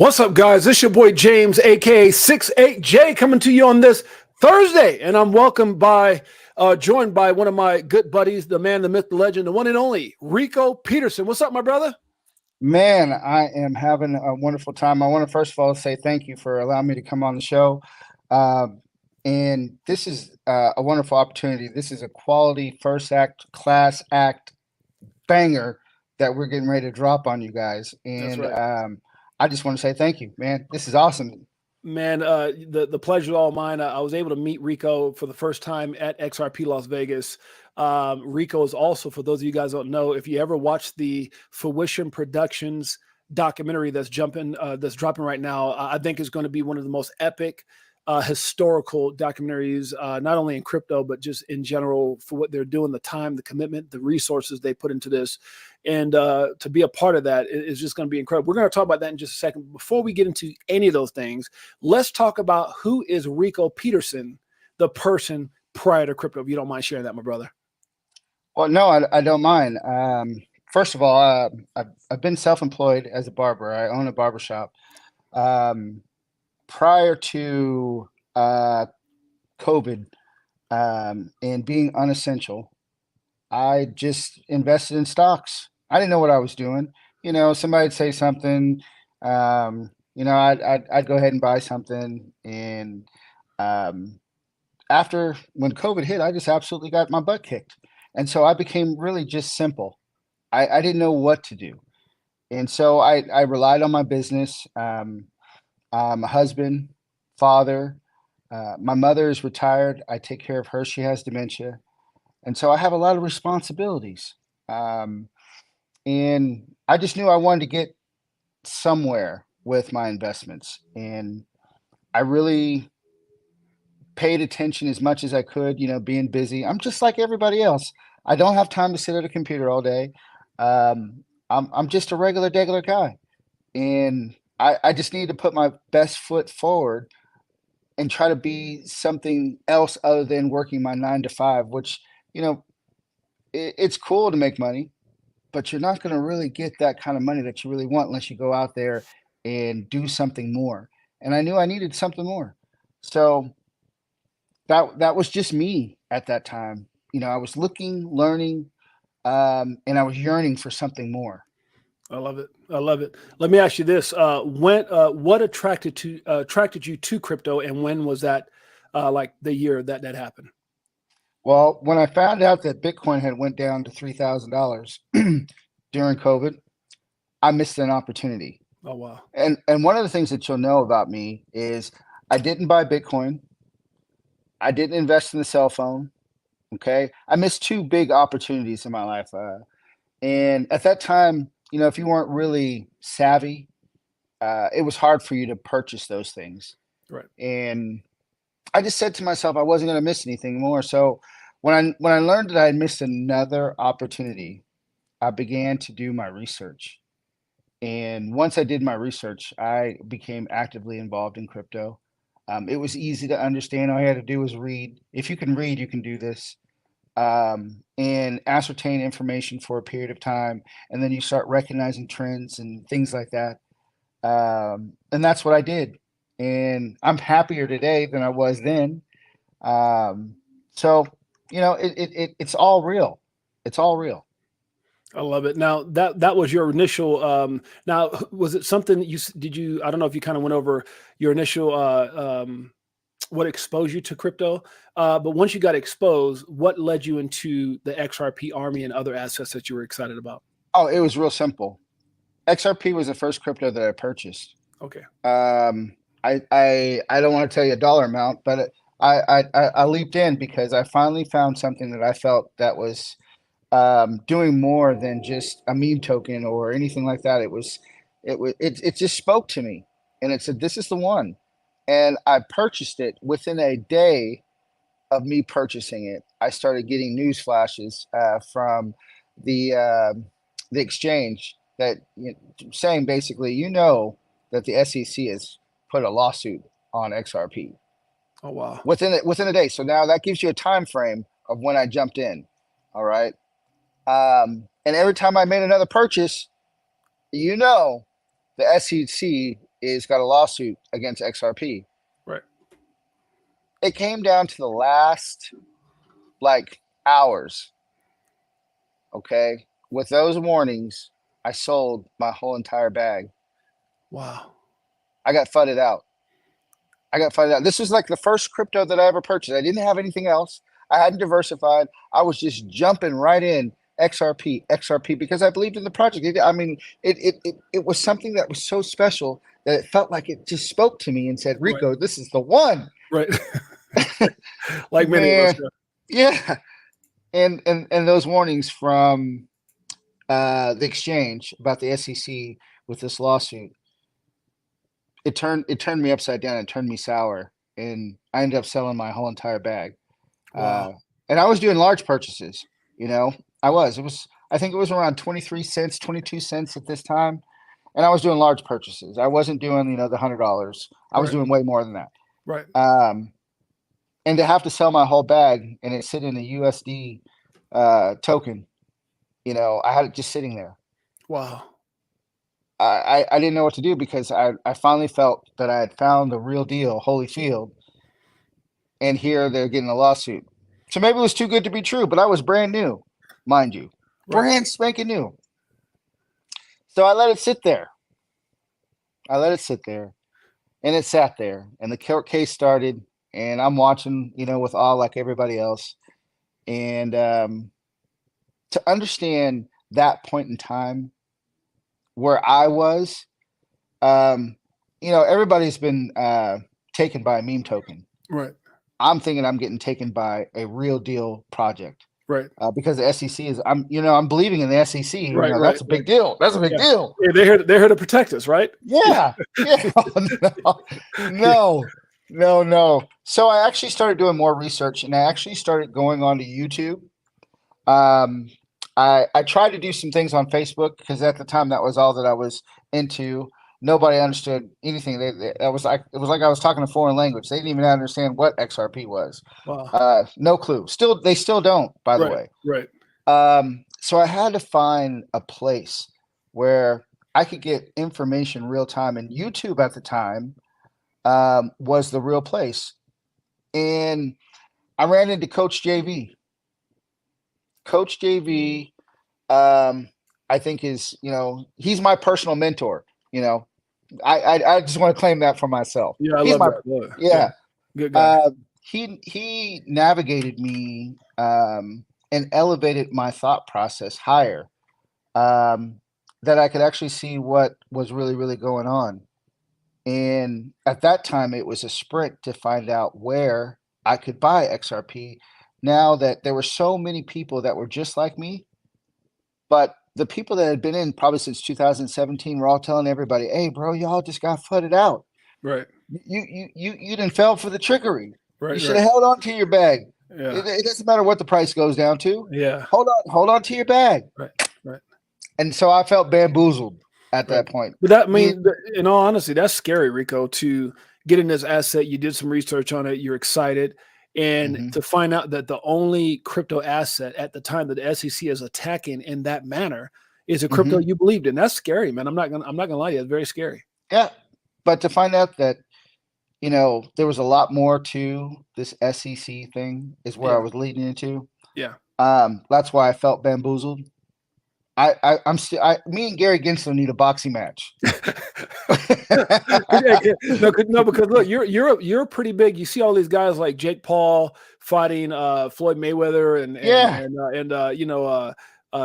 What's up, guys? This your boy James, aka 68J, coming to you on this Thursday, and I'm joined by one of my good buddies, the man, the myth, the legend, the one and only Rico Peterson. What's up, my brother? Man, I am having a wonderful time. I want to first of all say thank you for allowing me to come on the show. And this is a wonderful opportunity. This is a quality first act, class act banger that we're getting ready to drop on you guys. And That's right. I just want to say thank you, man. This is awesome. Man, the pleasure is all mine. I was able to meet Rico for the first time at XRP Las Vegas. Rico is also, for those of you guys who don't know, if you ever watched the Fruition Productions documentary that's dropping right now, I think is going to be one of the most epic historical documentaries, not only in crypto, but just in general for what they're doing, the time, the commitment, the resources they put into this. And to be a part of that is just going to be incredible. We're going to talk about that in just a second. Before we get into any of those things, let's talk about who is Rico Peterson, the person prior to crypto. If you don't mind sharing that, my brother. Well, no, I don't mind. First of all, I've been self-employed as a barber. I own a barbershop. Prior to COVID and being unessential, I just invested in stocks. I didn't know what I was doing. You know, somebody'd say something, I'd go ahead and buy something. And after when COVID hit, I just absolutely got my butt kicked. And so I became really just simple. I didn't know what to do. And so I relied on my business. My husband, father, my mother is retired. I take care of her. She has dementia. And so I have a lot of responsibilities. And I just knew I wanted to get somewhere with my investments. And I really paid attention as much as I could, being busy. I'm just like everybody else. I don't have time to sit at a computer all day. I'm just a regular guy. And I just need to put my best foot forward and try to be something else other than working my 9 to 5, which, it's cool to make money, but you're not going to really get that kind of money that you really want unless you go out there and do something more. And I knew I needed something more. So that was just me at that time. I was looking, learning, and I was yearning for something more. I love it. I love it. Let me ask you this: what attracted you to crypto, and when was that? Like the year that happened? Well, when I found out that Bitcoin had went down to $3,000 during COVID, I missed an opportunity. Oh wow! And one of the things that you'll know about me is I didn't buy Bitcoin. I didn't invest in the cell phone. Okay, I missed two big opportunities in my life. And at that time, if you weren't really savvy, it was hard for you to purchase those things. Right. And I just said to myself, I wasn't going to miss anything more. So when I learned that I had missed another opportunity, I began to do my research. And once I did my research, I became actively involved in crypto. It was easy to understand. All I had to do was read. If you can read, you can do this. And ascertain information for a period of time. And then you start recognizing trends and things like that. And that's what I did. And I'm happier today than I was then. So, it's all real. It's all real. I love it. Now that was your initial. Now, was it something you? I don't know if you kind of went over your initial. What exposed you to crypto? But once you got exposed, what led you into the XRP army and other assets that you were excited about? Oh, it was real simple. XRP was the first crypto that I purchased. Okay. I don't want to tell you a dollar amount, but I leaped in because I finally found something that I felt that was doing more than just a meme token or anything like that. It just spoke to me, and it said, "This is the one." And I purchased it. Within a day of me purchasing it, I started getting news flashes from the exchange that saying basically, that the SEC has put a lawsuit on XRP. Oh wow! Within a day. So now that gives you a time frame of when I jumped in. All right. And every time I made another purchase, the SEC is got a lawsuit against XRP. Right. It came down to the last like hours. Okay. With those warnings, I sold my whole entire bag. Wow. I got fudded out. This was like the first crypto that I ever purchased. I didn't have anything else. I hadn't diversified. I was just jumping right in XRP, because I believed in the project. It was something that was so special that it felt like it just spoke to me and said, Rico, this is the one. Right. Like many of us. Yeah. And those warnings from the exchange about the SEC with this lawsuit, it turned me upside down and turned me sour, and I ended up selling my whole entire bag. Wow. And I was doing large purchases, I think it was around 23 cents, 22 cents at this time. And I was doing large purchases. I wasn't doing, the $100. I was doing way more than that. Right. And to have to sell my whole bag and it sit in a USD token, I had it just sitting there. Wow. I didn't know what to do, because I finally felt that I had found the real deal, Holyfield. And here they're getting a lawsuit. So maybe it was too good to be true, but I was brand new, mind you. Right. Brand spanking new. So I let it sit there. And it sat there. And the court case started. And I'm watching, with awe like everybody else. And to understand that point in time where I was, everybody's been taken by a meme token. Right. I'm thinking I'm getting taken by a real deal project. Right. Because the SEC is, I'm believing in the SEC. Right. That's a big deal. That's a big deal. Yeah, they're here to protect us, right? Yeah. Yeah. No. So I actually started doing more research, and I actually started going onto YouTube. I tried to do some things on Facebook, because at the time that was all that I was into. Nobody understood anything. It was like I was talking a foreign language. They didn't even understand what XRP was. Wow. No clue. They still don't, by the way. Right. So I had to find a place where I could get information real time, and YouTube at the time was the real place. And I ran into Coach JV. Coach JV, I think is, he's my personal mentor. I just want to claim that for myself. Yeah, I love that. Yeah. Good guy. He navigated me and elevated my thought process higher, that I could actually see what was really, really going on. And at that time, it was a sprint to find out where I could buy XRP. Now that there were so many people that were just like me, but the people that had been in probably since 2017 were all telling everybody, "Hey, bro, y'all just got flooded out. Right. You didn't fell for the trickery. Right. You should have held on to your bag. Yeah. It doesn't matter what the price goes down to. Yeah. Hold on to your bag." Right. And so I felt bamboozled at that point. But that in all honesty, that's scary, Rico, to get in this asset. You did some research on it. You're excited. And to find out that the only crypto asset at the time that the SEC is attacking in that manner is a crypto you believed in. That's scary, man. I'm not gonna lie to you. It's very scary. Yeah. But to find out that, there was a lot more to this SEC thing is where I was leading into. Yeah. That's why I felt bamboozled. Me and Gary Gensler need a boxing match. No, because look, you're pretty big. You see all these guys like Jake Paul fighting Floyd Mayweather, and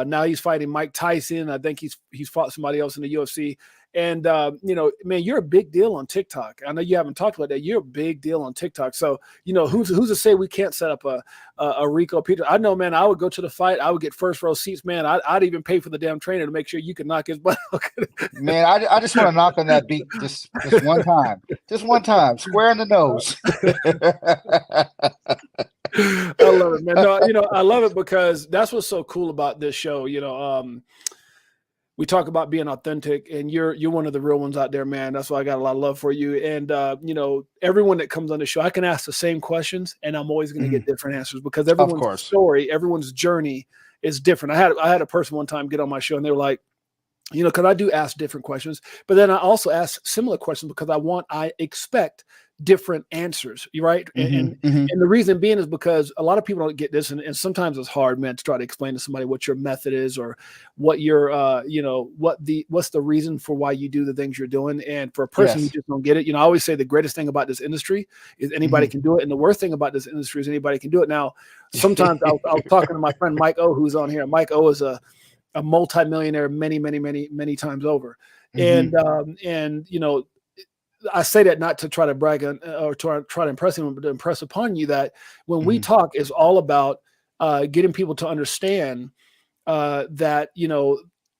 now he's fighting Mike Tyson. I think he's fought somebody else in the UFC. And man, you're a big deal on TikTok. I know you haven't talked about that. You're a big deal on TikTok. So who's to say we can't set up a Rico Peterson? I know, man. I would go to the fight. I would get first row seats, man. I'd even pay for the damn trainer to make sure you could knock his butt. Man, I just want to knock on that beat just one time, square in the nose. I love it, man. No, I love it because that's what's so cool about this show. We talk about being authentic, and you're one of the real ones out there, man. That's why I got a lot of love for you. And everyone that comes on the show, I can ask the same questions, and I'm always going to get different answers because everyone's story, everyone's journey is different. I had a person one time get on my show, and they were like, because I do ask different questions, but then I also ask similar questions because I expect different answers, right? And the reason being is because a lot of people don't get this, and sometimes it's hard, man, to try to explain to somebody what your method is or what your, what's the reason for why you do the things you're doing. And for a person who just don't get it, I always say the greatest thing about this industry is anybody can do it, and the worst thing about this industry is anybody can do it. Now, sometimes I was talking to my friend Mike O, who's on here. Mike O is a multimillionaire many times over. And I say that not to try to brag on, or try to impress him, but to impress upon you that when we talk, it's all about getting people to understand that,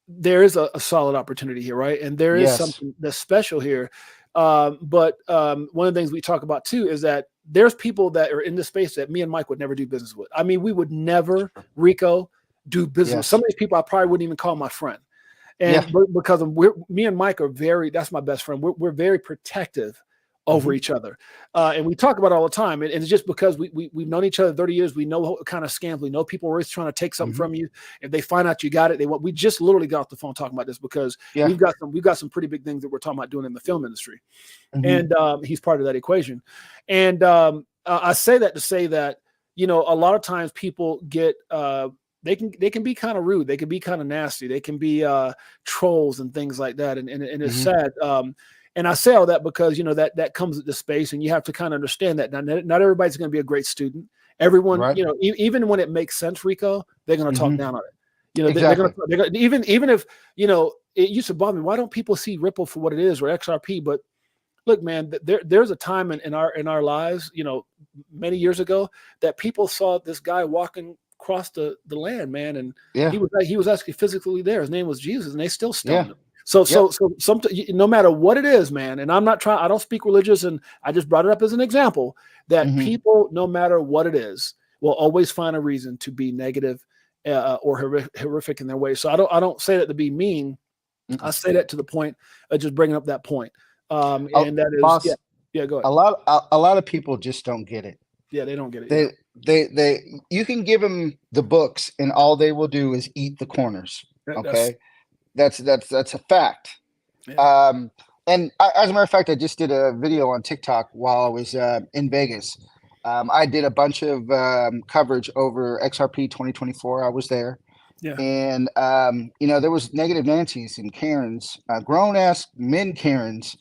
there is a solid opportunity here, right? And there is something that's special here. But one of the things we talk about too is that there's people that are in this space that me and Mike would never do business with. I mean, we would never, Rico, do business with. Some of these people I probably wouldn't even call my friend. And because me and Mike are that's my best friend. We're very protective over each other. And we talk about it all the time. And it's just because we've known each other 30 years. We know what kind of scams. We know people are always trying to take something from you. If they find out you got it, we just literally got off the phone talking about this because we've got some pretty big things that we're talking about doing in the film industry. And he's part of that equation. And I say that to say that, a lot of times people get they can be kind of rude. They can be kind of nasty. They can be trolls and things like that. And it's sad. And I say all that because, that comes with the space, and you have to kind of understand that not everybody's going to be a great student. Everyone, even when it makes sense, Rico, they're going to talk down on it. Exactly. they're gonna, even if, it used to bother me. Why don't people see Ripple for what it is, or XRP? But look, man, there's a time in our lives, many years ago, that people saw this guy walking across the land, man, and he was actually physically there. His name was Jesus, and they still stoned him. So no matter what it is, man, and I don't speak religious, and I just brought it up as an example that people, no matter what it is, will always find a reason to be negative or horrific in their way. So I don't say that to be mean. I say that to the point of just bringing up that point. And that is, boss, go ahead. A lot of people just don't get it. Yeah, they don't get it. They you can give them the books, and all they will do is eat the corners. Okay, that's a fact. Yeah. And as a matter of fact, I just did a video on TikTok while I was in Vegas. I did a bunch of coverage over XRP 2024. I was there. Yeah. And there was negative Nancy's and Karens, grown ass men Karens,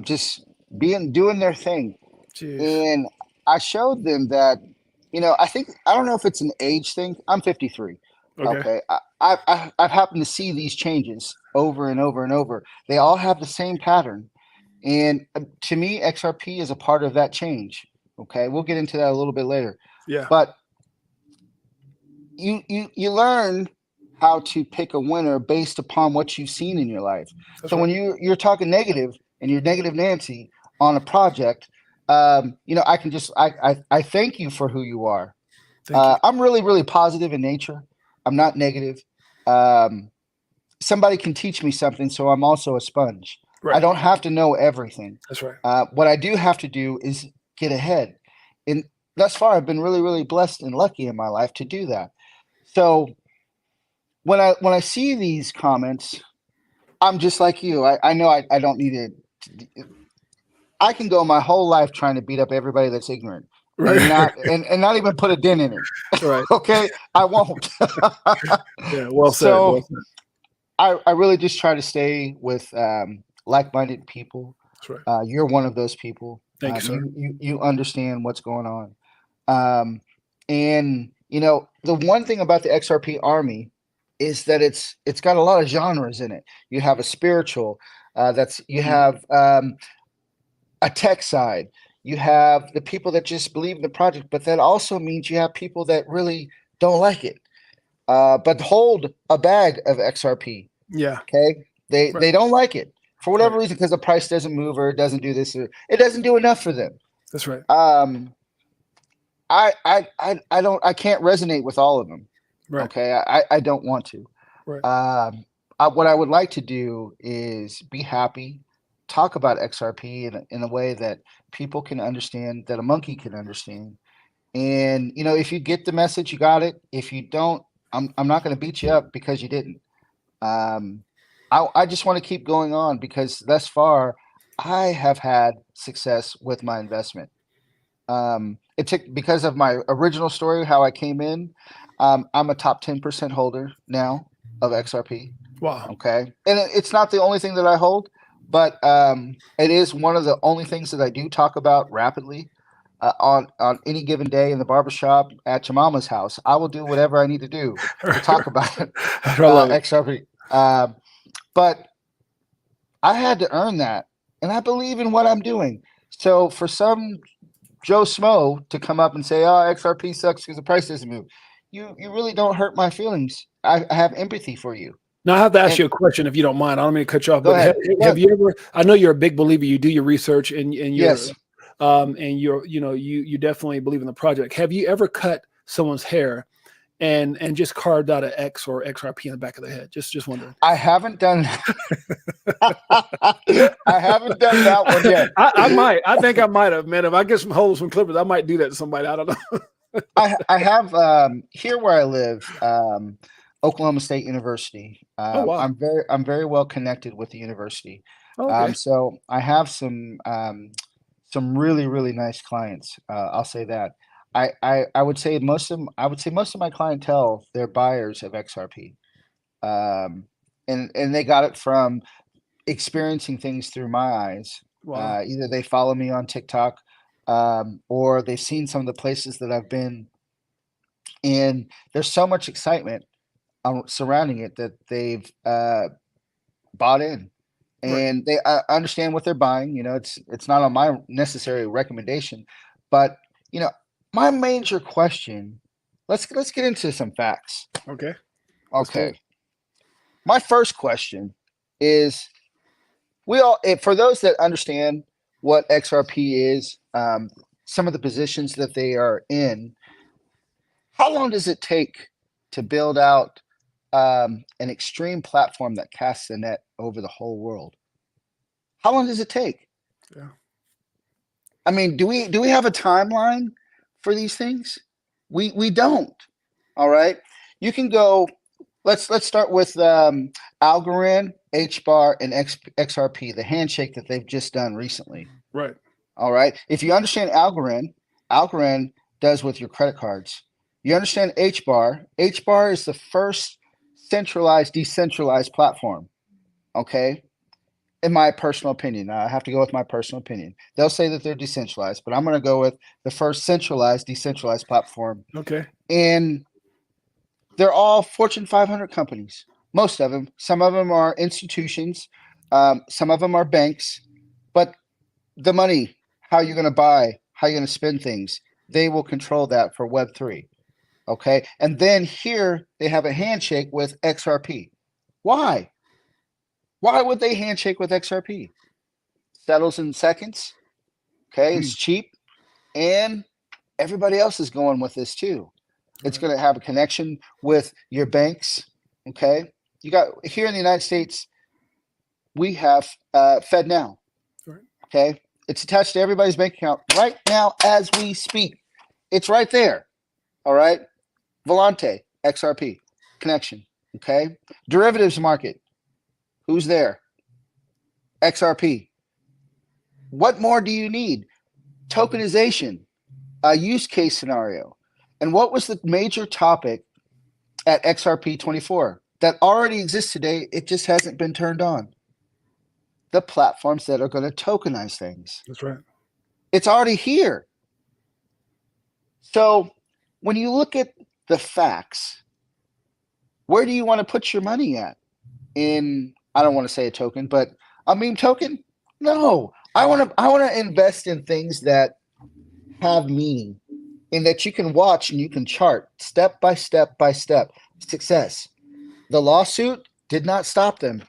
just doing their thing. Jeez. And I showed them that, I don't know if it's an age thing. I'm 53. Okay. I've happened to see these changes over and over and over. They all have the same pattern. And to me, XRP is a part of that change. Okay. We'll get into that a little bit later. Yeah. But you learn how to pick a winner based upon what you've seen in your life. That's when you're talking negative and you're negative Nancy on a project, I can just I thank you for who you are. I'm really, really positive in nature. I'm not negative. Somebody can teach me something, so I'm also a sponge. Right. I don't have to know everything. That's right. What I do have to do is get ahead. And thus far, I've been really, really blessed and lucky in my life to do that. So when I see these comments, I'm just like you. I know I don't need it. I can go my whole life trying to beat up everybody that's ignorant, right? and not even put a dent in it. Right. Okay, I won't. Yeah, well said. So well said. I really just try to stay with like-minded people. That's right. You're one of those people. Thank you, sir. You understand what's going on. And the one thing about the XRP army is that it's got a lot of genres in it. You have a spiritual, you have a tech side, you have the people that just believe in the project, but that also means you have people that really don't like it, but hold a bag of XRP. Yeah. Okay. They don't like it for whatever reason, because the price doesn't move or it doesn't do this or it doesn't do enough for them. That's right. I can't resonate with all of them. Right. Okay. I don't want to. Right. What I would like to do is be happy, talk about XRP in a way that people can understand, that a monkey can understand. And, if you get the message, you got it. If you don't, I'm not going to beat you up because you didn't. I just want to keep going on because thus far I have had success with my investment. It took because of my original story, how I came in. I'm a top 10% holder now of XRP. Wow. Okay. And it's not the only thing that I hold, but it is one of the only things that I do talk about rapidly on any given day in the barbershop, at your mama's house. I will do whatever I need to do to talk about I love it. XRP. But I had to earn that, and I believe in what I'm doing. So for some Joe Smo to come up and say, "Oh, XRP sucks because the price doesn't move," you really don't hurt my feelings. I have empathy for you. Now I have to ask And you a question, if you don't mind. I don't mean to cut you off, go but ahead. have you ever? I know you're a big believer. You do your research, and you're, Yes. and you're, you definitely believe in the project. Have you ever cut someone's hair and just carved out an X or XRP in the back of the head? Just wondering. I haven't done I haven't done that one yet. I might. I think I might have, man. If I get some holes from clippers, I might do that to somebody. I don't know. I have here where I live, Oklahoma State University. Oh, wow. I'm very well connected with the university. Okay. So I have some really nice clients. I'll say that. I would say most of my clientele, they're buyers of XRP. And they got it from experiencing things through my eyes. Wow. Either they follow me on TikTok, or they've seen some of the places that I've been, and there's so much excitement surrounding it that they've bought in, and they understand what they're buying. It's not on my necessary recommendation, but my major question. Let's get into some facts. Okay. Okay. My first question is, for those that understand what XRP is, some of the positions that they are in, how long does it take to build out an extreme platform that casts a net over the whole world? How long does it take? Yeah. I mean, do we have a timeline for these things? We don't. All right. You can go. Let's start with Algorand, HBAR, and XRP, the handshake that they've just done recently. Right. All right. If you understand Algorand does with your credit cards. You understand HBAR. HBAR is the first centralized, decentralized platform. Okay. In my personal opinion, I have to go with my personal opinion. They'll say that they're decentralized, but I'm going to go with the first centralized, decentralized platform. Okay. And they're all Fortune 500 companies. Most of them. Some of them are institutions. Some of them are banks. But the money, how you're going to buy, how you're going to spend things, they will control that for Web3. Okay. And then here they have a handshake with XRP. Why? Why would they handshake with XRP? Settles in seconds. Okay. It's cheap. And everybody else is going with this too. It's going to have a connection with your banks. Okay. You got here in the United States, we have FedNow. Okay. It's attached to everybody's bank account right now as we speak. It's right there. All right. Volante, XRP connection. Okay. Derivatives market. Who's there? XRP. What more do you need? Tokenization, a use case scenario. And what was the major topic at XRP 24 that already exists today? It just hasn't been turned on. The platforms that are going to tokenize things. That's right. It's already here. So when you look at the facts, where do you want to put your money at? In, I don't want to say a token, but a meme token? No. I want to invest in things that have meaning, and that you can watch and you can chart step by step by step success. The lawsuit did not stop them.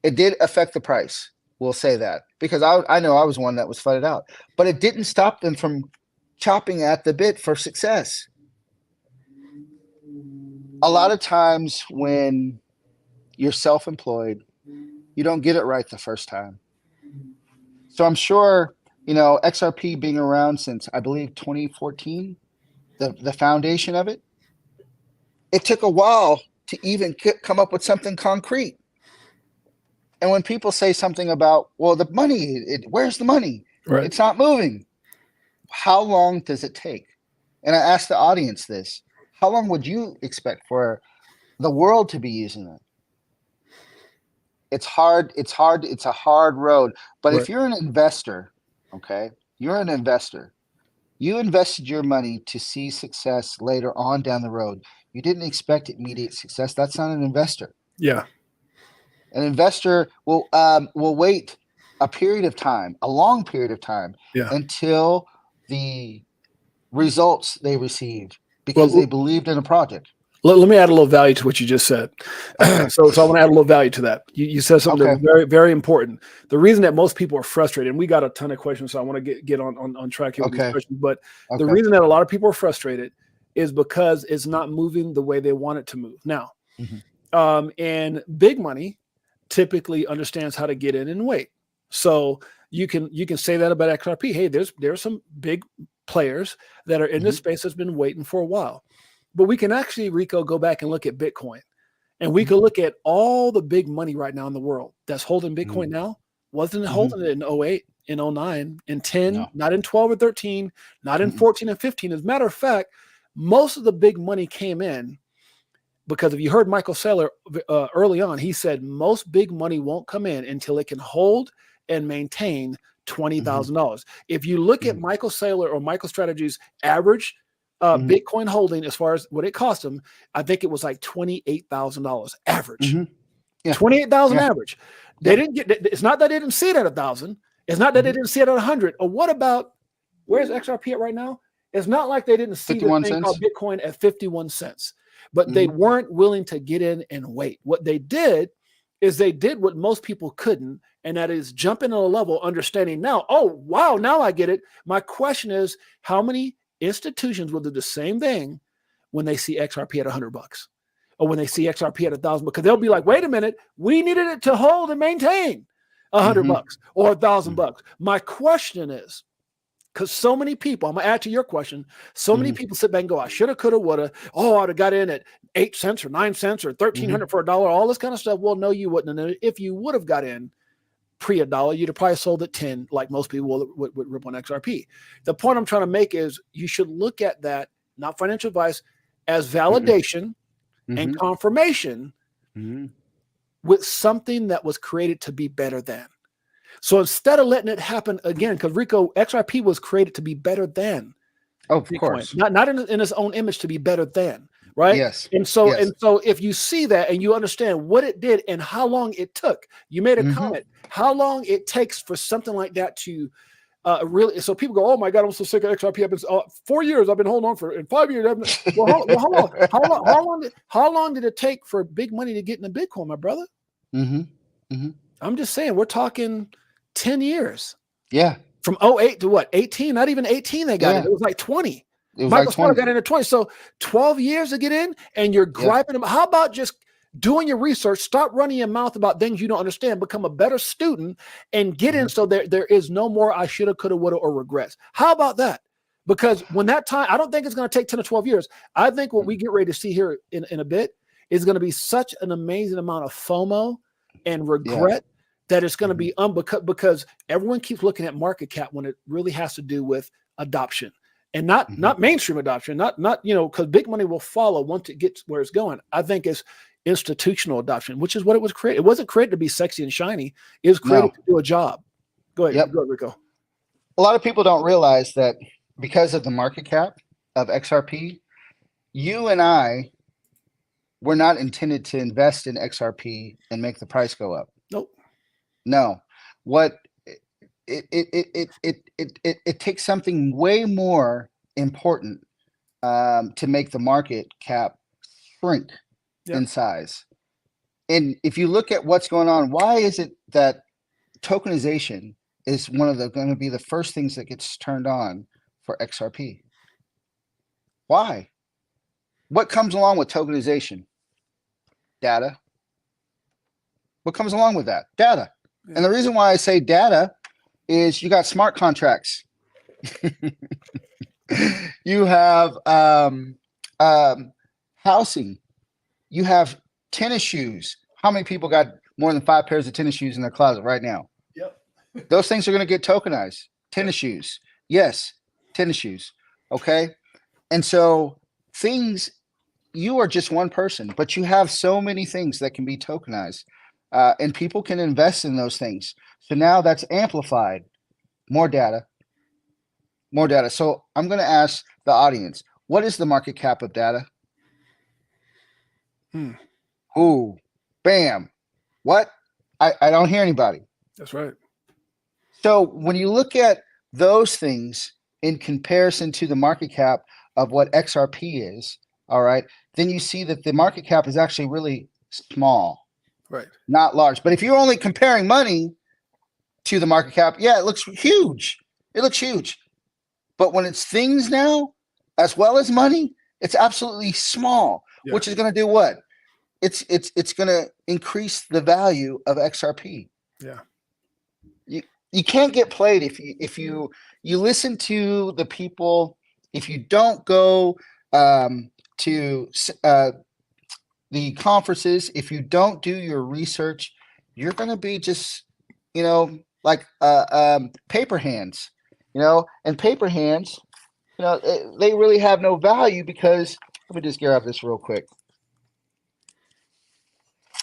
It did affect the price. We'll say that because I know I was one that was flooded out, but it didn't stop them from chopping at the bit for success. A lot of times when you're self-employed, you don't get it right the first time. So I'm sure, XRP being around since I believe 2014, the foundation of it, it took a while to even come up with something concrete. And when people say something about, well, the money, where's the money? Right. It's not moving. How long does it take? And I asked the audience this, how long would you expect for the world to be using it? It's hard. It's a hard road. But Right. if you're an investor, okay, you're an investor. You invested your money to see success later on down the road. You didn't expect immediate success. That's not an investor. Yeah. An investor will wait a period of time, a long period of time, Yeah. until the results they received because they believed in a project. Let me add a little value to what you just said. Okay. So I want to add a little value to that. You said something that was very, very important. The reason that most people are frustrated, and we got a ton of questions, so I want to get on track here with these questions. But the reason that a lot of people are frustrated is because it's not moving the way they want it to move. Now, and big money typically understands how to get in and wait. So you can say that about XRP. Hey, there's some big players that are in this space that's been waiting for a while. But we can actually, Rico, go back and look at Bitcoin. And we can look at all the big money right now in the world that's holding Bitcoin now. Wasn't holding it in 08, in 09, in 10, not in 12 or 13, not in 14 and 15. As a matter of fact, most of the big money came in because if you heard Michael Saylor early on, he said most big money won't come in until it can hold and maintain $20,000. If you look at Michael Saylor or MicroStrategy's average Bitcoin holding, as far as what it cost them, I think it was like $28,000 average. 28,000 average. They didn't get. It's not that they didn't see it at 1,000. It's not that they didn't see it at 100. Or what about where's XRP at right now? It's not like they didn't see the thing called Bitcoin at 51 cents, but they weren't willing to get in and wait. What they did is they did what most people couldn't, and that is jump in on a level, understanding now. Oh wow, now I get it. My question is, how many institutions will do the same thing when they see XRP at $100 or when they see XRP at 1,000, because they'll be like, wait a minute, we needed it to hold and maintain $100 or $1,000. My question is, because so many people, I'm gonna add to your question, so many people sit back and go, I shoulda, coulda, woulda. Oh, I'd have got in at 8 cents or 9 cents or 1,300 for $1, all this kind of stuff. Well, no, you wouldn't. And if you would have got in pre $1, you'd have probably sold at 10, like most people would rip on XRP. The point I'm trying to make is you should look at that, not financial advice, as validation and confirmation with something that was created to be better than. So instead of letting it happen again, because Rico, XRP was created to be better than. Oh, of Bitcoin. course. Not in its own image, to be better than. Right. Yes. And so if you see that and you understand what it did and how long it took, you made a comment, how long it takes for something like that to really. So people go, oh my God, I'm so sick of XRP. I've been 4 years. I've been holding on for, in 5 years. How long did it take for big money to get into Bitcoin, my brother? I'm just saying, we're talking 10 years. Yeah. From 08 to what? 18? Not even 18 they got it. It was like 20. Michael Saylor got in at 20. So 12 years to get in, and you're griping about. How about just doing your research, stop running your mouth about things you don't understand, become a better student, and get in so there is no more I shoulda, coulda, woulda, or regrets. How about that? Because when that time, I don't think it's going to take 10 or 12 years. I think what we get ready to see here in a bit is going to be such an amazing amount of FOMO and regret that it's going to be because everyone keeps looking at market cap when it really has to do with adoption. And not mainstream adoption, not because big money will follow once it gets where it's going. I think it's institutional adoption, which is what it was created. It wasn't created to be sexy and shiny. It was created to do a job. Go ahead, go ahead, Rico. A lot of people don't realize that because of the market cap of XRP, you and I were not intended to invest in XRP and make the price go up. Nope. No. What it takes something way more important to make the market cap shrink in size. And if you look at what's going on, why is it that tokenization is going to be the first things that gets turned on for XRP? Why? What comes along with tokenization? Data. What comes along with that? Data. And the reason why I say data is you got smart contracts. You have housing. You have tennis shoes. How many people got more than 5 pairs of tennis shoes in their closet right now. Yep. Those things are going to get tokenized. Tennis shoes. Yes, tennis shoes. Okay. And so you are just one person, but you have so many things that can be tokenized, and people can invest in those things. So now that's amplified. More data. So I'm going to ask the audience, what is the market cap of data? Ooh, bam. What? I don't hear anybody. That's right. So when you look at those things in comparison to the market cap of what XRP is, all right, then you see that the market cap is actually really small, right? Not large. But if you're only comparing money to the market cap, yeah, it looks huge. But when it's things now, as well as money, it's absolutely small, which is going to do what? It's going to increase the value of XRP. Yeah. You can't get played if you listen to the people. If you don't go to the conferences, if you don't do your research, you're going to be just, like paper hands, and paper hands, they really have no value because, let me just grab this real quick.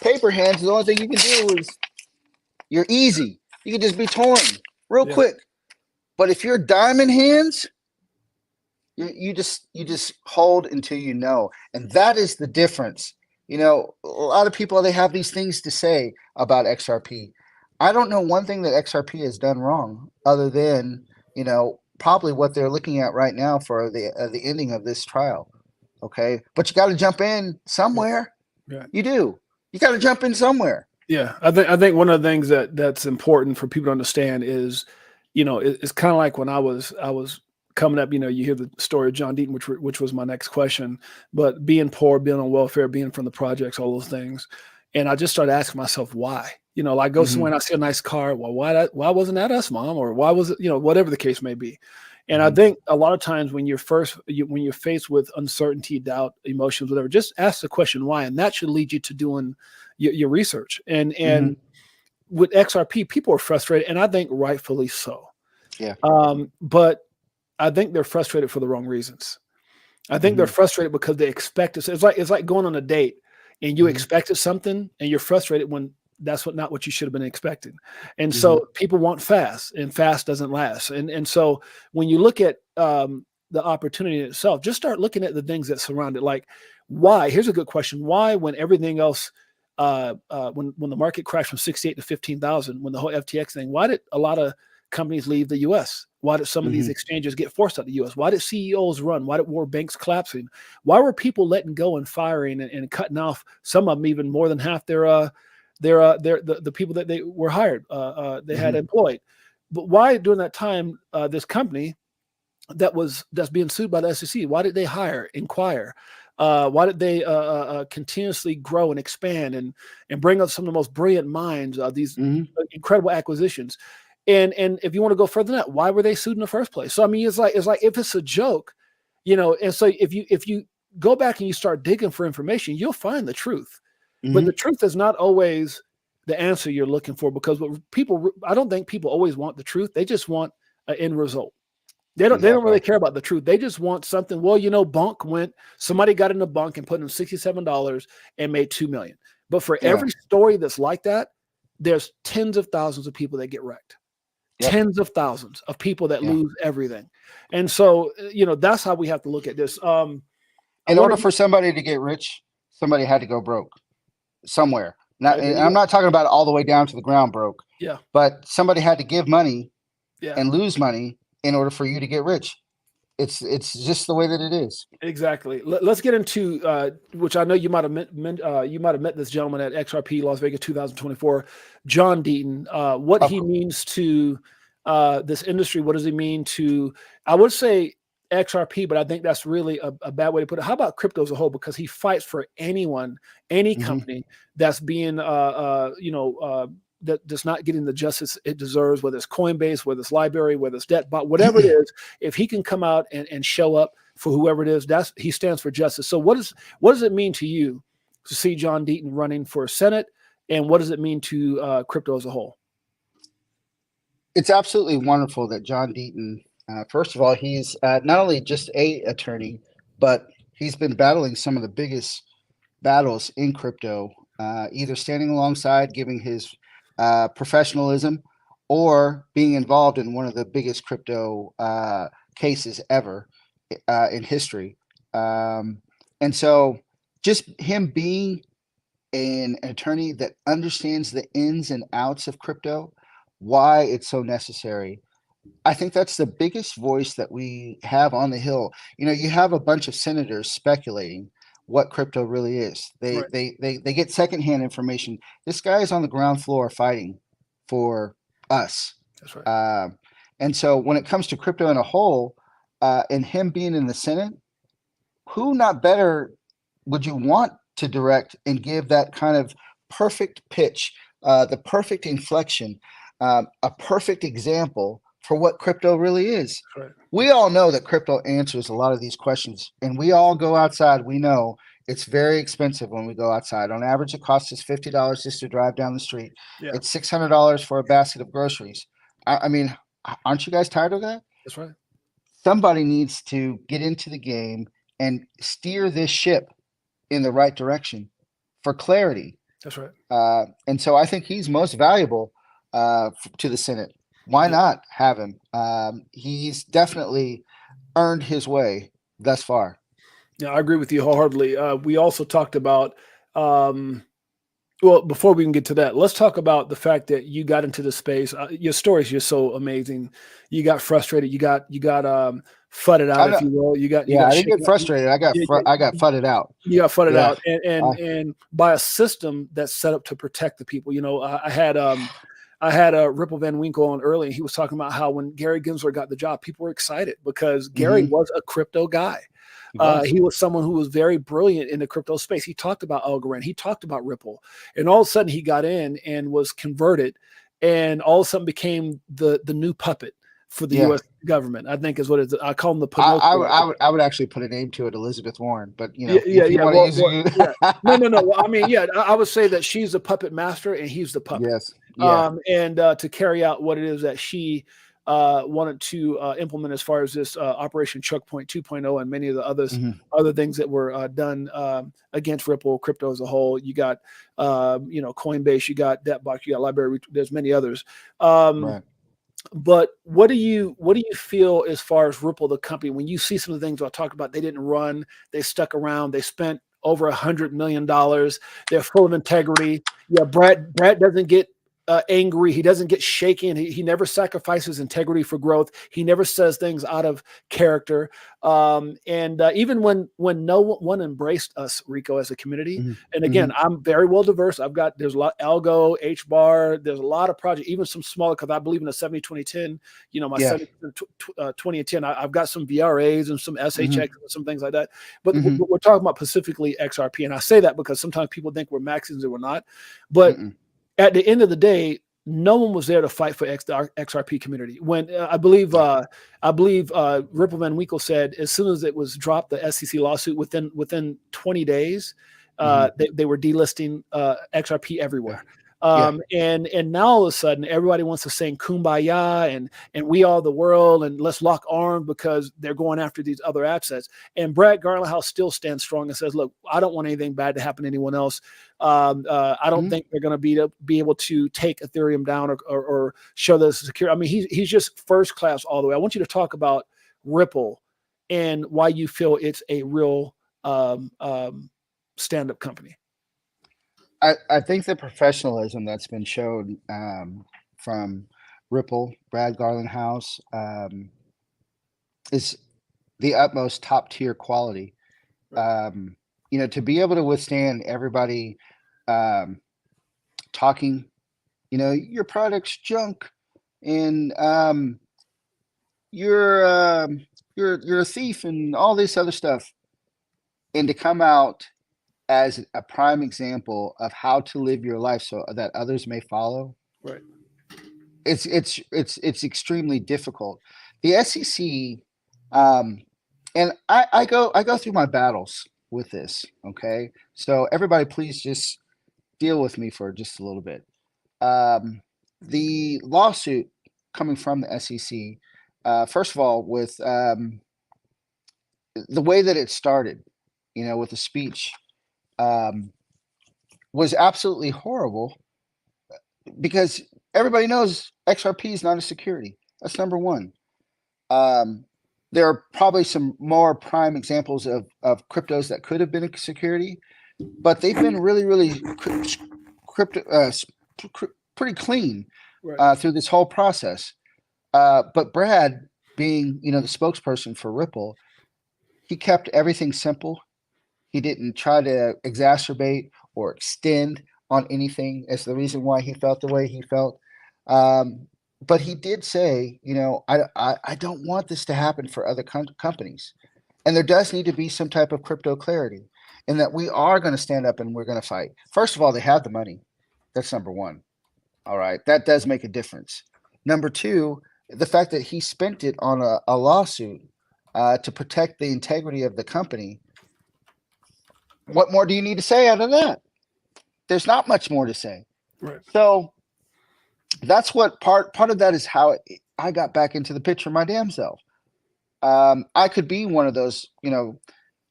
Paper hands, the only thing you can do is you're easy. You can just be torn real quick. But if you're diamond hands, you just hold until you know. And that is the difference. A lot of people, they have these things to say about XRP. I don't know one thing that XRP has done wrong other than, probably what they're looking at right now for the ending of this trial. Okay. But you got to jump in somewhere. Yeah. You do. You got to jump in somewhere. Yeah, I think one of the things that's important for people to understand is, it's kind of like when I was coming up. You hear the story of John Deaton, which was my next question. But being poor, being on welfare, being from the projects, all those things, and I just started asking myself why. Like go somewhere and I see a nice car. Well, why wasn't that us, Mom? Or why was it? Whatever the case may be. And I think a lot of times when you're faced with uncertainty, doubt, emotions, whatever, just ask the question why, and that should lead you to doing your research. And with XRP, people are frustrated, and I think rightfully so. Yeah. But I think they're frustrated for the wrong reasons. I think they're frustrated because they expect it. It's like going on a date, and you expected something, and you're frustrated when that's not what you should have been expecting. And so people want fast, and fast doesn't last. And so when you look at the opportunity itself, just start looking at the things that surround it. Like why? Here's a good question. Why, when everything else, when the market crashed from 68 to 15,000, when the whole FTX thing, why did a lot of companies leave the U.S.? Why did some of these exchanges get forced out of the U.S.? Why did CEOs run? Why were banks collapsing? Why were people letting go and firing and cutting off, some of them even more than half the people that they were hired, they had employed? But why during that time, this company that's being sued by the SEC, why did they inquire? Why did they continuously grow and expand and bring up some of the most brilliant minds, these incredible acquisitions? And if you want to go further than that, why were they sued in the first place? So I mean, it's like if it's a joke, and so if you go back and you start digging for information, you'll find the truth. But the truth is not always the answer you're looking for, because I don't think people always want the truth. They just want an end result. They don't really care about the truth. They just want something. Well, somebody got in the bunk and put in $67 and made $2 million. But for every story that's like that, there's tens of thousands of people that get wrecked. Tens of thousands of people that lose everything. And so, that's how we have to look at this. In order for somebody to get rich, somebody had to go broke somewhere. And I'm not talking about all the way down to the ground broke. Yeah. But somebody had to give money and lose money in order for you to get rich. It's just the way that it is. Exactly. Let's get into which I know you might have met this gentleman at XRP Las Vegas 2024, John Deaton. What he means to this industry. What does he mean to? I would say XRP, but I think that's really a bad way to put it. How about crypto as a whole? Because he fights for anyone, any company that's being that does not getting the justice it deserves, whether it's Coinbase, whether it's Library, whether it's Debt, whatever it is. If he can come out and show up for whoever it is, he stands for justice. So what does it mean to you to see John Deaton running for Senate and what does it mean to crypto as a whole? It's absolutely wonderful that John Deaton, first of all, he's not only just a attorney, but he's been battling some of the biggest battles in crypto, either standing alongside, giving his professionalism, or being involved in one of the biggest crypto cases ever in history. And so just him being an attorney that understands the ins and outs of crypto, why it's so necessary. I think that's the biggest voice that we have on the Hill. You know, you have a bunch of senators speculating what crypto really is. They Right. they get secondhand information. This guy is on the ground floor fighting for us. That's right. And so when it comes to crypto in a whole, and him being in the Senate, who not better would you want to direct and give that kind of perfect pitch, the perfect inflection, a perfect example for what crypto really is. Right. We all know that crypto answers a lot of these questions, and we all go outside. We know it's very expensive when we go outside. On average, it costs us $50 just to drive down the street. Yeah. It's $600 for a basket of groceries. I mean, aren't you guys tired of that? That's right. Somebody needs to get into the game and steer this ship in the right direction for clarity. That's right. And so I think he's most valuable to the Senate. Why not have him? He's definitely earned his way thus far. Yeah, I agree with you wholeheartedly. We also talked about, well, before we can get to that, let's talk about the fact that you got into the space. Your story is just so amazing. You got frustrated. You got fudded out, if you will. I didn't get frustrated. I got fudded out. You got fudded out, and by a system that's set up to protect the people. You know, I had Ripple Van Winkle on early, and he was talking about how when Gary Gensler got the job, people were excited because Gary was a crypto guy. He was someone who was very brilliant in the crypto space. He talked about Algorand. He talked about Ripple. And all of a sudden he got in and was converted, and all of a sudden became the new puppet for the U.S. government, I think is what it is. I call him the Pinocchio. I would actually put a name to it, Elizabeth Warren, but you know, No. Well, I mean, I would say that she's the puppet master and he's the puppet. Yes. Yeah. And to carry out what it is that she wanted to implement as far as this Operation Choke Point 2.0 and many of the other things that were done against Ripple, crypto as a whole. You got, Coinbase, you got DebtBox, you got Library, there's many others. Right. But what do you feel as far as Ripple, the company, when you see some of the things I talked about? They didn't run, they stuck around, they spent over $100 million. They're full of integrity. Yeah, Brad doesn't get angry. He doesn't get shaken. He never sacrifices integrity for growth. He never says things out of character. And even when no one embraced us, Rico, as a community, and again, I'm very well diverse. There's a lot, Algo, HBAR, there's a lot of projects, even some smaller, because I believe in the 70-20-10, my 70-20-10, I've got some VRAs and some SHX and some things like that. But we're talking about specifically XRP. And I say that because sometimes people think we're Maxims and we're not. But at the end of the day, no one was there to fight for XRP community. When I believe Ripple Van Winkle said, as soon as it was dropped, the SEC lawsuit, within 20 days, they were delisting XRP everywhere. And now all of a sudden everybody wants to sing kumbaya and we are the world and let's lock arms because they're going after these other assets. And Brad Garlinghouse still stands strong and says, look, I don't want anything bad to happen to anyone else. I don't think they're going to be able to take Ethereum down or show this secure. I mean, he's just first class all the way. I want you to talk about Ripple and why you feel it's a real stand-up company. I think the professionalism that's been shown from Ripple, Brad Garlinghouse, is the utmost top tier quality. To be able to withstand everybody talking, your product's junk, and you're a thief, and all this other stuff, and to come out as a prime example of how to live your life so that others may follow. Right. It's extremely difficult. The SEC, and I go through my battles with this. Okay. So everybody please just deal with me for just a little bit. The lawsuit coming from the SEC, first of all, with the way that it started, with the speech, was absolutely horrible because everybody knows XRP is not a security. That's number one. There are probably some more prime examples of cryptos that could have been a security, but they've been really, really pretty clean through this whole process. But Brad, being the spokesperson for Ripple, he kept everything simple. He didn't try to exacerbate or extend on anything as the reason why he felt the way he felt. But he did say, I don't want this to happen for other companies. And there does need to be some type of crypto clarity, and that we are going to stand up and we're going to fight. First of all, they have the money. That's number one. All right. That does make a difference. Number two, the fact that he spent it on a lawsuit to protect the integrity of the company. What more do you need to say out of that? There's not much more to say. Right. So that's what part of that is how I got back into the picture my damn self. I could be one of those,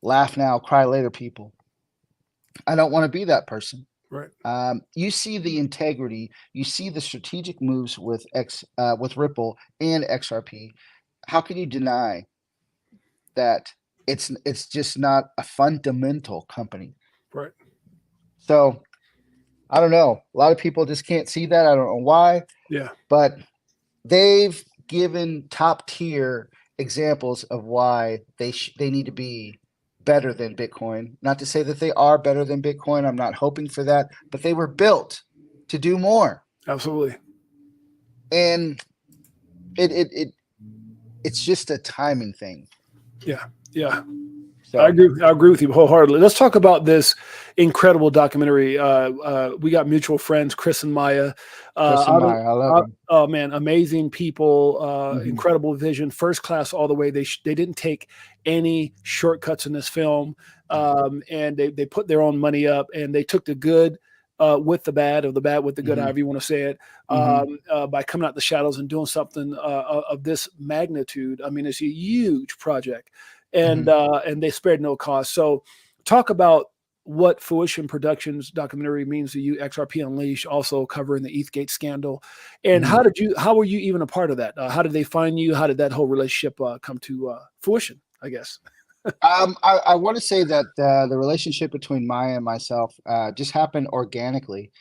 laugh now, cry later people. I don't want to be that person. Right. You see the integrity, you see the strategic moves with Ripple and XRP. How can you deny that it's just not a fundamental company? Right. So I don't know. A lot of people just can't see that. I don't know why. Yeah. But they've given top tier examples of why they need to be better than Bitcoin. Not to say that they are better than Bitcoin. I'm not hoping for that, but they were built to do more. Absolutely. And it's just a timing thing. Yeah. Yeah. So I agree with you wholeheartedly. Let's talk about this incredible documentary. We got mutual friends, Chris and Maya. I love them. Oh man, amazing people, incredible vision, first class all the way. They didn't take any shortcuts in this film, and they put their own money up, and they took the good with the bad, or the bad with the good, however you want to say it, by coming out the shadows and doing something of this magnitude. I mean, it's a huge project. And they spared no cost. So talk about what Fruition Productions documentary means to you, XRP Unleashed, also covering the ETHGate scandal. And how were you even a part of that? How did they find you? How did that whole relationship come to fruition, I guess? I want to say that the relationship between Maya and myself just happened organically.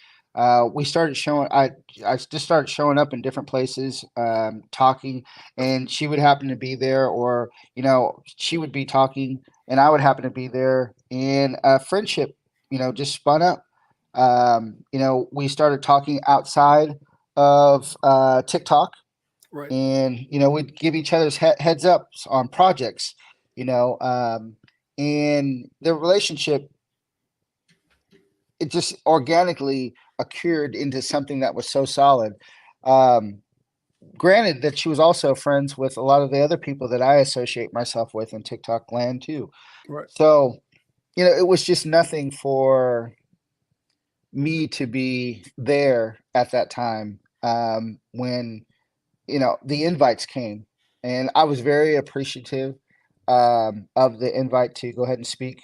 We started showing. I just started showing up in different places, talking, and she would happen to be there, or she would be talking, and I would happen to be there, and a friendship, just spun up. We started talking outside of TikTok, Right. and we'd give each other's heads ups on projects, and the relationship, it just organically occurred into something that was so solid. Granted that she was also friends with a lot of the other people that I associate myself with in TikTok land too. Right. So, it was just nothing for me to be there at that time when, the invites came. And I was very appreciative of the invite to go ahead and speak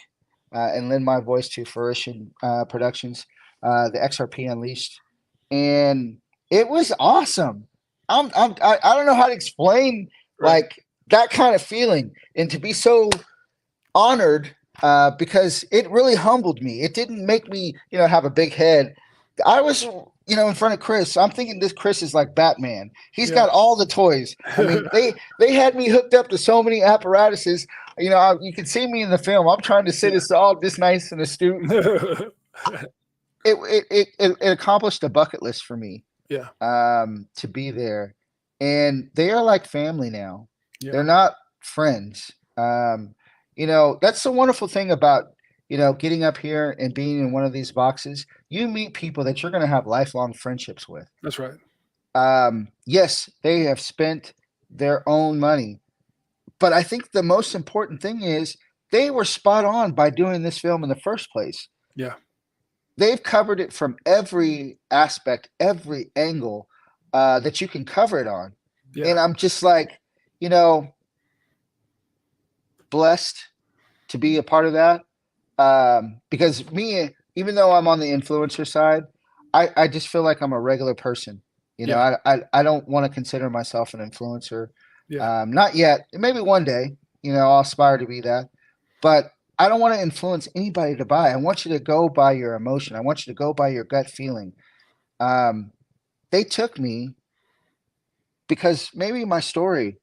and lend my voice to Fruition Productions, the XRP Unleashed, and it was awesome. I don't know how to explain like that kind of feeling, and to be so honored because it really humbled me. It didn't make me have a big head. I was in front of Chris. I'm thinking this Chris is like Batman. He's got all the toys. I mean, they had me hooked up to so many apparatuses. You can see me in the film. I'm trying to sit as all this nice and astute. It accomplished a bucket list for me. Yeah. To be there, and they are like family now. Yeah. They're not friends. That's the wonderful thing about getting up here and being in one of these boxes. You meet people that you're going to have lifelong friendships with. That's right. Yes, they have spent their own money, but I think the most important thing is they were spot on by doing this film in the first place. Yeah. they've covered it from every aspect, every angle that you can cover it on. Yeah. And I'm just like, you know, blessed to be a part of that. Because me, even though I'm on the influencer side, I just feel like I'm a regular person. You know, Yeah. I don't want to consider myself an influencer. Yeah. Not yet. Maybe one day, you know, I'll aspire to be that. But I don't want to influence anybody to buy. I want you to go by your emotion. I want you to go by your gut feeling. They took me because maybe my story,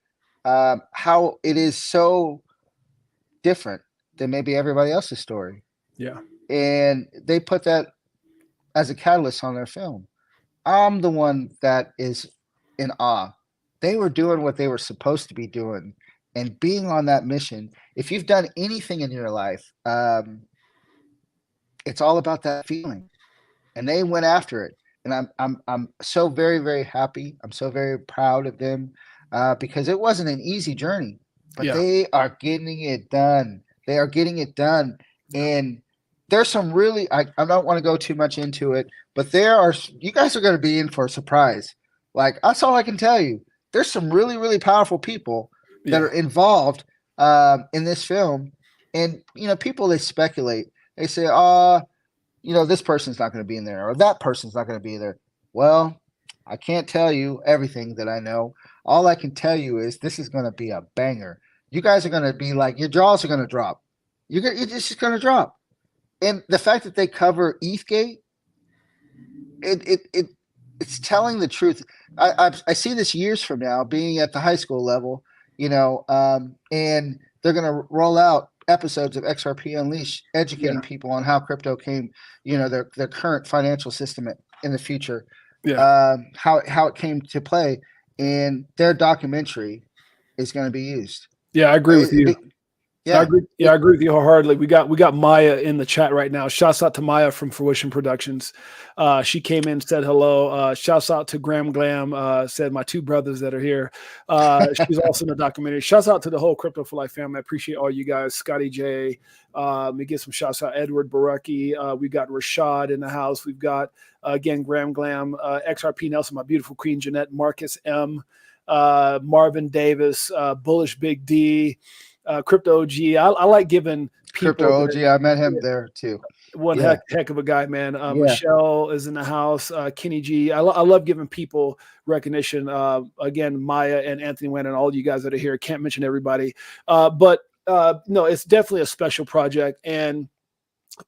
how it is so different than maybe everybody else's story. Yeah. And they put that as a catalyst on their film. I'm the one that is in awe. They were doing what they were supposed to be doing and being on that mission. If you've done anything in your life, it's all about that feeling. And they went after it. And I'm so very, very happy. I'm so very proud of them because it wasn't an easy journey, but Yeah. they are getting it done. They are getting it done. And there's some really, I don't want to go too much into it, but you guys are going to be in for a surprise. Like, that's all I can tell you. There's some really, really powerful people that Yeah. are involved in this film. And, you know, people, they speculate. They say, you know, this person's not going to be in there or that person's not going to be there. Well, I can't tell you everything that I know. All I can tell you is this is going to be a banger. You guys are going to be like, your jaws are going to drop. It's just going to drop. And the fact that they cover ETHGate, it's telling the truth. I see this years from now, being at the high school level, you know, and they're going to roll out episodes of XRP Unleashed, educating people on how crypto came, you know, their current financial system in the future, how it came to play, and their documentary is going to be used. Yeah, I agree with you. Yeah, I agree with you wholeheartedly. We got Maya in the chat right now. Shouts out to Maya from Fruition Productions. She came in, said hello. Shouts out to Graham Glam. Said my two brothers that are here. She's also in the documentary. Shouts out to the whole Crypto4Life family. I appreciate all you guys. Scotty J. We get some shouts out. Edward Baraki. We got Rashad in the house. We've got again Graham Glam, XRP Nelson, my beautiful queen Jeanette, Marcus M, Marvin Davis, Bullish Big D. Crypto OG. I like giving people Crypto OG. I met him there too. One heck of a guy, man. Michelle is in the house. Kenny G. I love giving people recognition. Again, Maya and Anthony Wen and all you guys that are here. Can't mention everybody, but no, it's definitely a special project. And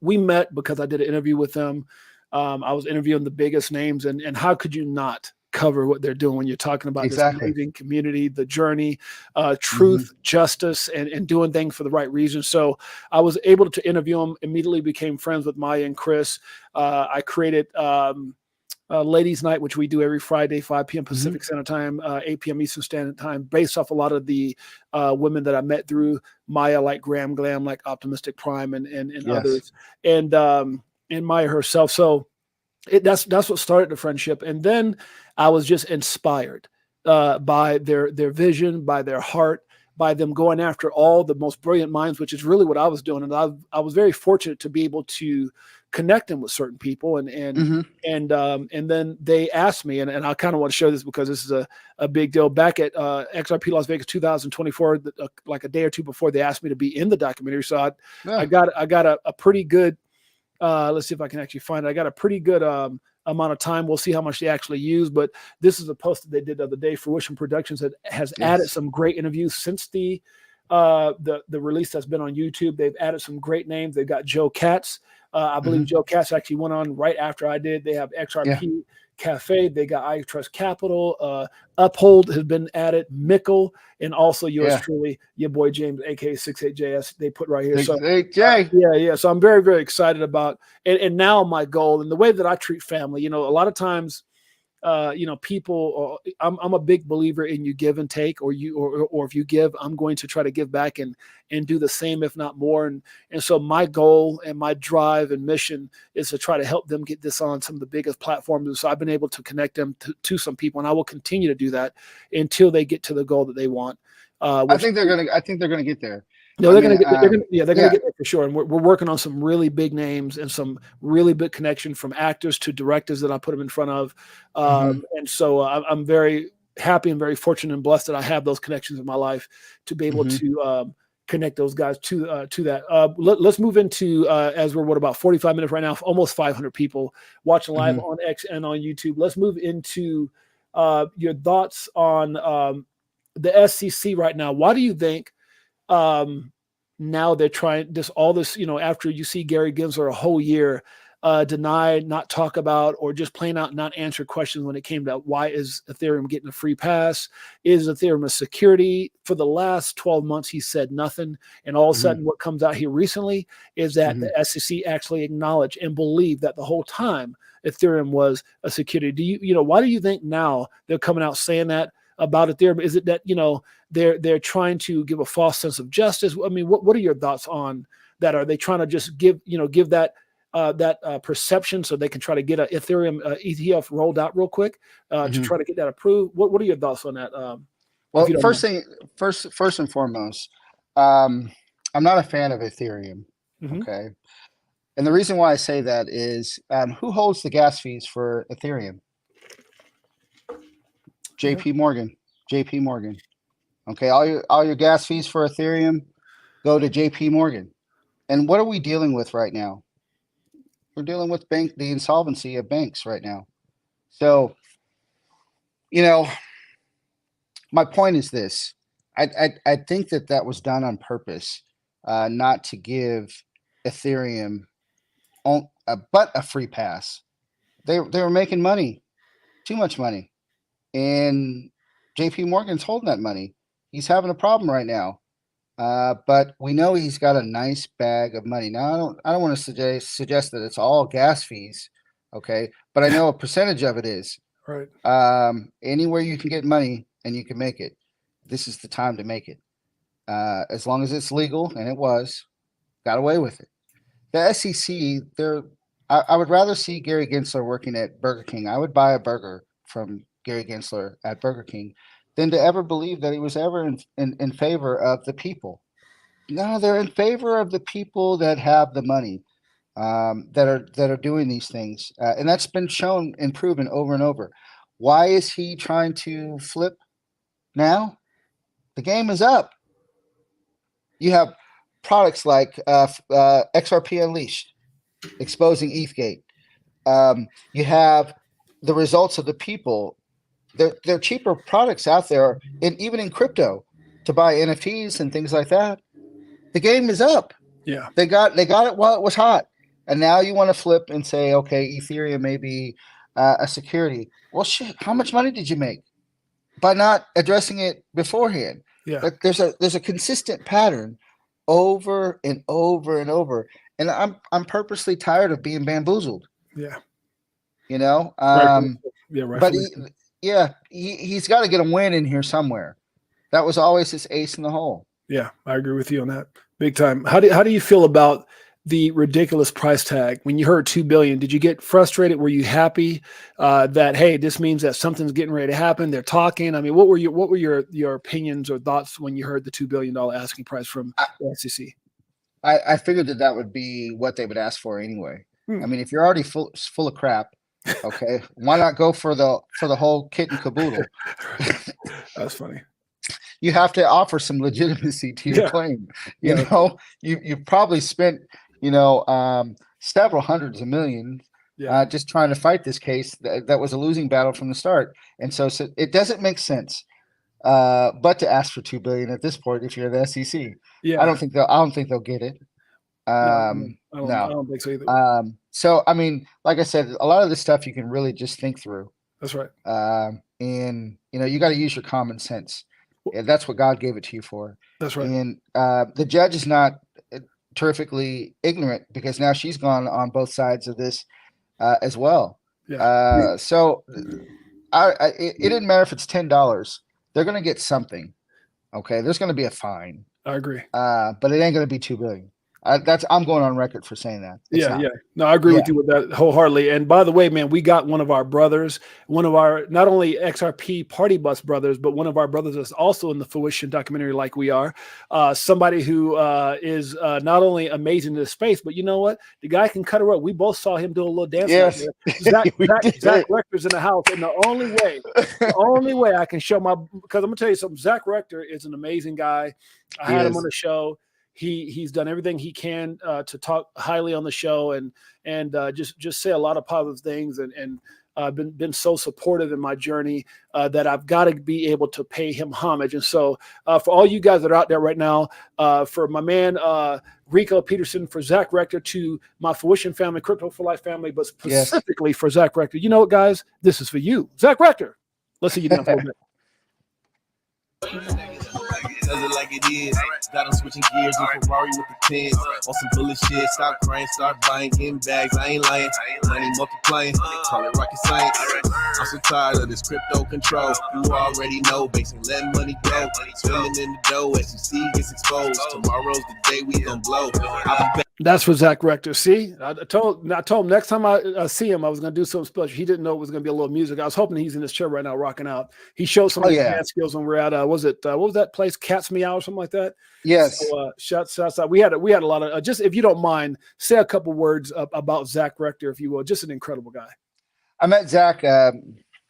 we met because I did an interview with them. I was interviewing the biggest names, and how could you not cover what they're doing when you're talking about this amazing community, the journey, truth, justice, and doing things for the right reasons. So I was able to interview them, immediately became friends with Maya and Chris. I created Ladies Night, which we do every Friday, 5 p.m. Pacific Standard Time, 8 p.m. Eastern Standard Time, based off a lot of the women that I met through Maya, like Graham Glam, like Optimistic Prime, and others, and Maya herself. So that's what started the friendship. And then I was just inspired by their vision, by their heart, by them going after all the most brilliant minds, which is really what I was doing. And I was very fortunate to be able to connect them with certain people. And then they asked me, and I kind of want to show this because this is a big deal. Back at XRP Las Vegas 2024, like a day or two before, they asked me to be in the documentary. So I got a pretty good, let's see if I can actually find it. I got a pretty good amount of time. We'll see how much they actually use, but this is a post that they did the other day. Fruition Productions has added some great interviews since the release that's been on YouTube. They've added some great names. They've got Joe Katz. I believe Joe Katz actually went on right after I did. They have XRP Cafe. They got I Trust Capital. Uphold has been added. Mickle, and also yours truly, your boy James, aka 68JS. They put right here. 68J. So I'm very, very excited about, and now my goal and the way that I treat family. You know, a lot of times, you know, people. I'm a big believer in you give and take, or if you give, I'm going to try to give back and do the same, if not more. And so my goal and my drive and mission is to try to help them get this on some of the biggest platforms. And so I've been able to connect them to some people, and I will continue to do that until they get to the goal that they want. I think they're gonna get there. No, I they're mean, gonna get. They're gonna, yeah, they're gonna yeah. get there for sure. And we're working on some really big names and some really big connection from actors to directors that I put them in front of. And so I'm very happy and very fortunate and blessed that I have those connections in my life to be able to connect those guys to that. Let's move into as we're about 45 minutes right now, almost 500 people watching live on X and on YouTube. Let's move into your thoughts on the SEC right now. Why do you think? Now they're trying this, all this, after you see Gary Gensler a whole year deny, not talk about, or just plain out not answer questions when it came to why is Ethereum getting a free pass? Is Ethereum a security? For the last 12 months, he said nothing. And all of a sudden, what comes out here recently is that the SEC actually acknowledged and believed that the whole time Ethereum was a security. Why do you think now they're coming out saying that about Ethereum? Is it that, they're trying to give a false sense of justice? I mean, what are your thoughts on that? Are they trying to just give that perception so they can try to get a Ethereum ETF rolled out real quick to try to get that approved? What are your thoughts on that? Well, first and foremost, I'm not a fan of Ethereum. Okay. And the reason why I say that is who holds the gas fees for Ethereum? JP Morgan. Okay, all your gas fees for Ethereum go to JP Morgan. And what are we dealing with right now? We're dealing with the insolvency of banks right now. So, my point is this. I think that was done on purpose, not to give Ethereum but a free pass. They were making money, too much money. And JP Morgan's holding that money. He's having a problem right now. But we know he's got a nice bag of money. Now, I don't want to suggest that it's all gas fees, okay? But I know a percentage of it is. Right. Anywhere you can get money and you can make it, this is the time to make it. As long as it's legal, and it was, got away with it. The SEC, I would rather see Gary Gensler working at Burger King. I would buy a burger from Gary Gensler at Burger King than to ever believe that he was ever in favor of the people. No, they're in favor of the people that have the money, that are doing these things, and that's been shown and proven over and over. Why is he trying to flip now? The game is up. You have products like XRP Unleashed, exposing ETHGate. You have the results of the people. There are cheaper products out there, and even in crypto, to buy NFTs and things like that. The game is up. Yeah, they got it while it was hot, and now you want to flip and say, okay, Ethereum may be a security. Well, shit, how much money did you make by not addressing it beforehand? Yeah, there's a consistent pattern over and over and over, and I'm purposely tired of being bamboozled. Yeah, right. But he's got to get a win in here somewhere. That was always his ace in the hole. Yeah, I agree with you on that big time. How do you feel about the ridiculous price tag? When you heard 2 billion, did you get frustrated? Were you happy that, hey, this means that something's getting ready to happen? They're talking. I mean, what were your opinions or thoughts when you heard the $2 billion asking price from the SEC? I figured that would be what they would ask for anyway. I mean, if you're already full of crap, okay, why not go for the whole kit and caboodle? That's funny. You have to offer some legitimacy to your claim. You probably spent several hundreds of millions just trying to fight this case that was a losing battle from the start, and so it doesn't make sense. But to ask for $2 billion at this point, if you're the SEC, I don't think they'll get it. I don't think so either. So I mean, like I said, a lot of this stuff you can really just think through. That's right. And you got to use your common sense. Yeah, that's what God gave it to you for. That's right. And the judge is not terrifically ignorant, because now she's gone on both sides of this as well. Yeah. So it didn't matter if it's $10. They're going to get something. Okay, there's going to be a fine. I agree. But it ain't going to be $2 billion. I'm going on record for saying that. It's not. Yeah. No, I agree with you with that wholeheartedly. And by the way, man, we got one of our brothers, one of our not only XRP Party Bus brothers, but one of our brothers is also in the Fruition documentary, like we are. Somebody who is not only amazing in the space, but you know what? The guy can cut a rope. We both saw him do a little dance. Yes, Zach Rector's in the house, and the only way I can show because I'm gonna tell you something. Zach Rector is an amazing guy. I had him on the show. He's done everything he can to talk highly on the show and just say a lot of positive things and been so supportive in my journey that I've got to be able to pay him homage. And so for all you guys that are out there right now, for my man Rico Peterson, for Zach Rector, to my Fruition family, Crypto4Life family, but specifically for Zach Rector, you know what, guys? This is for you, Zach Rector. Let's see you down for a bit. Does it like it is. Got them switching gears in Ferrari with the tens. On some bullet shit. Stop crying, start buying, getting bags. I ain't lying. Money multiplying. Call it rocket science. I'm so tired of this crypto control. You already know. Basically letting money go. Spilling in the dough as you see gets exposed. Tomorrow's the day we gon' blow. That's for Zach Rector. See, I told him next time I see him, I was going to do something special. He didn't know it was going to be a little music. I was hoping he's in his chair right now, rocking out. He showed some of his dance skills when we're at, what was that place? Cat's Meow or something like that? Yes. So, shouts out. We had a lot of, just if you don't mind, say a couple words about Zach Rector, if you will. Just an incredible guy. I met Zach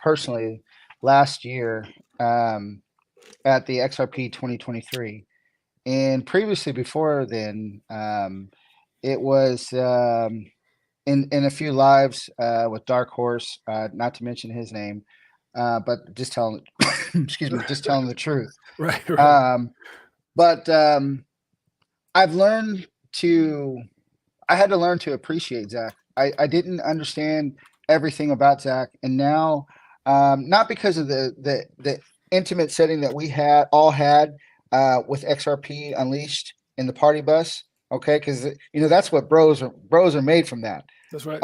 personally last year at the XRP 2023. And previously before then, it was in a few lives with Dark Horse, not to mention his name, but just telling, just telling the truth. Right. But I had to learn to appreciate Zach. I didn't understand everything about Zach, and now, not because of the intimate setting that we all had with XRP Unleashed in the party bus. Okay, because that's what bros are made from that. That's right.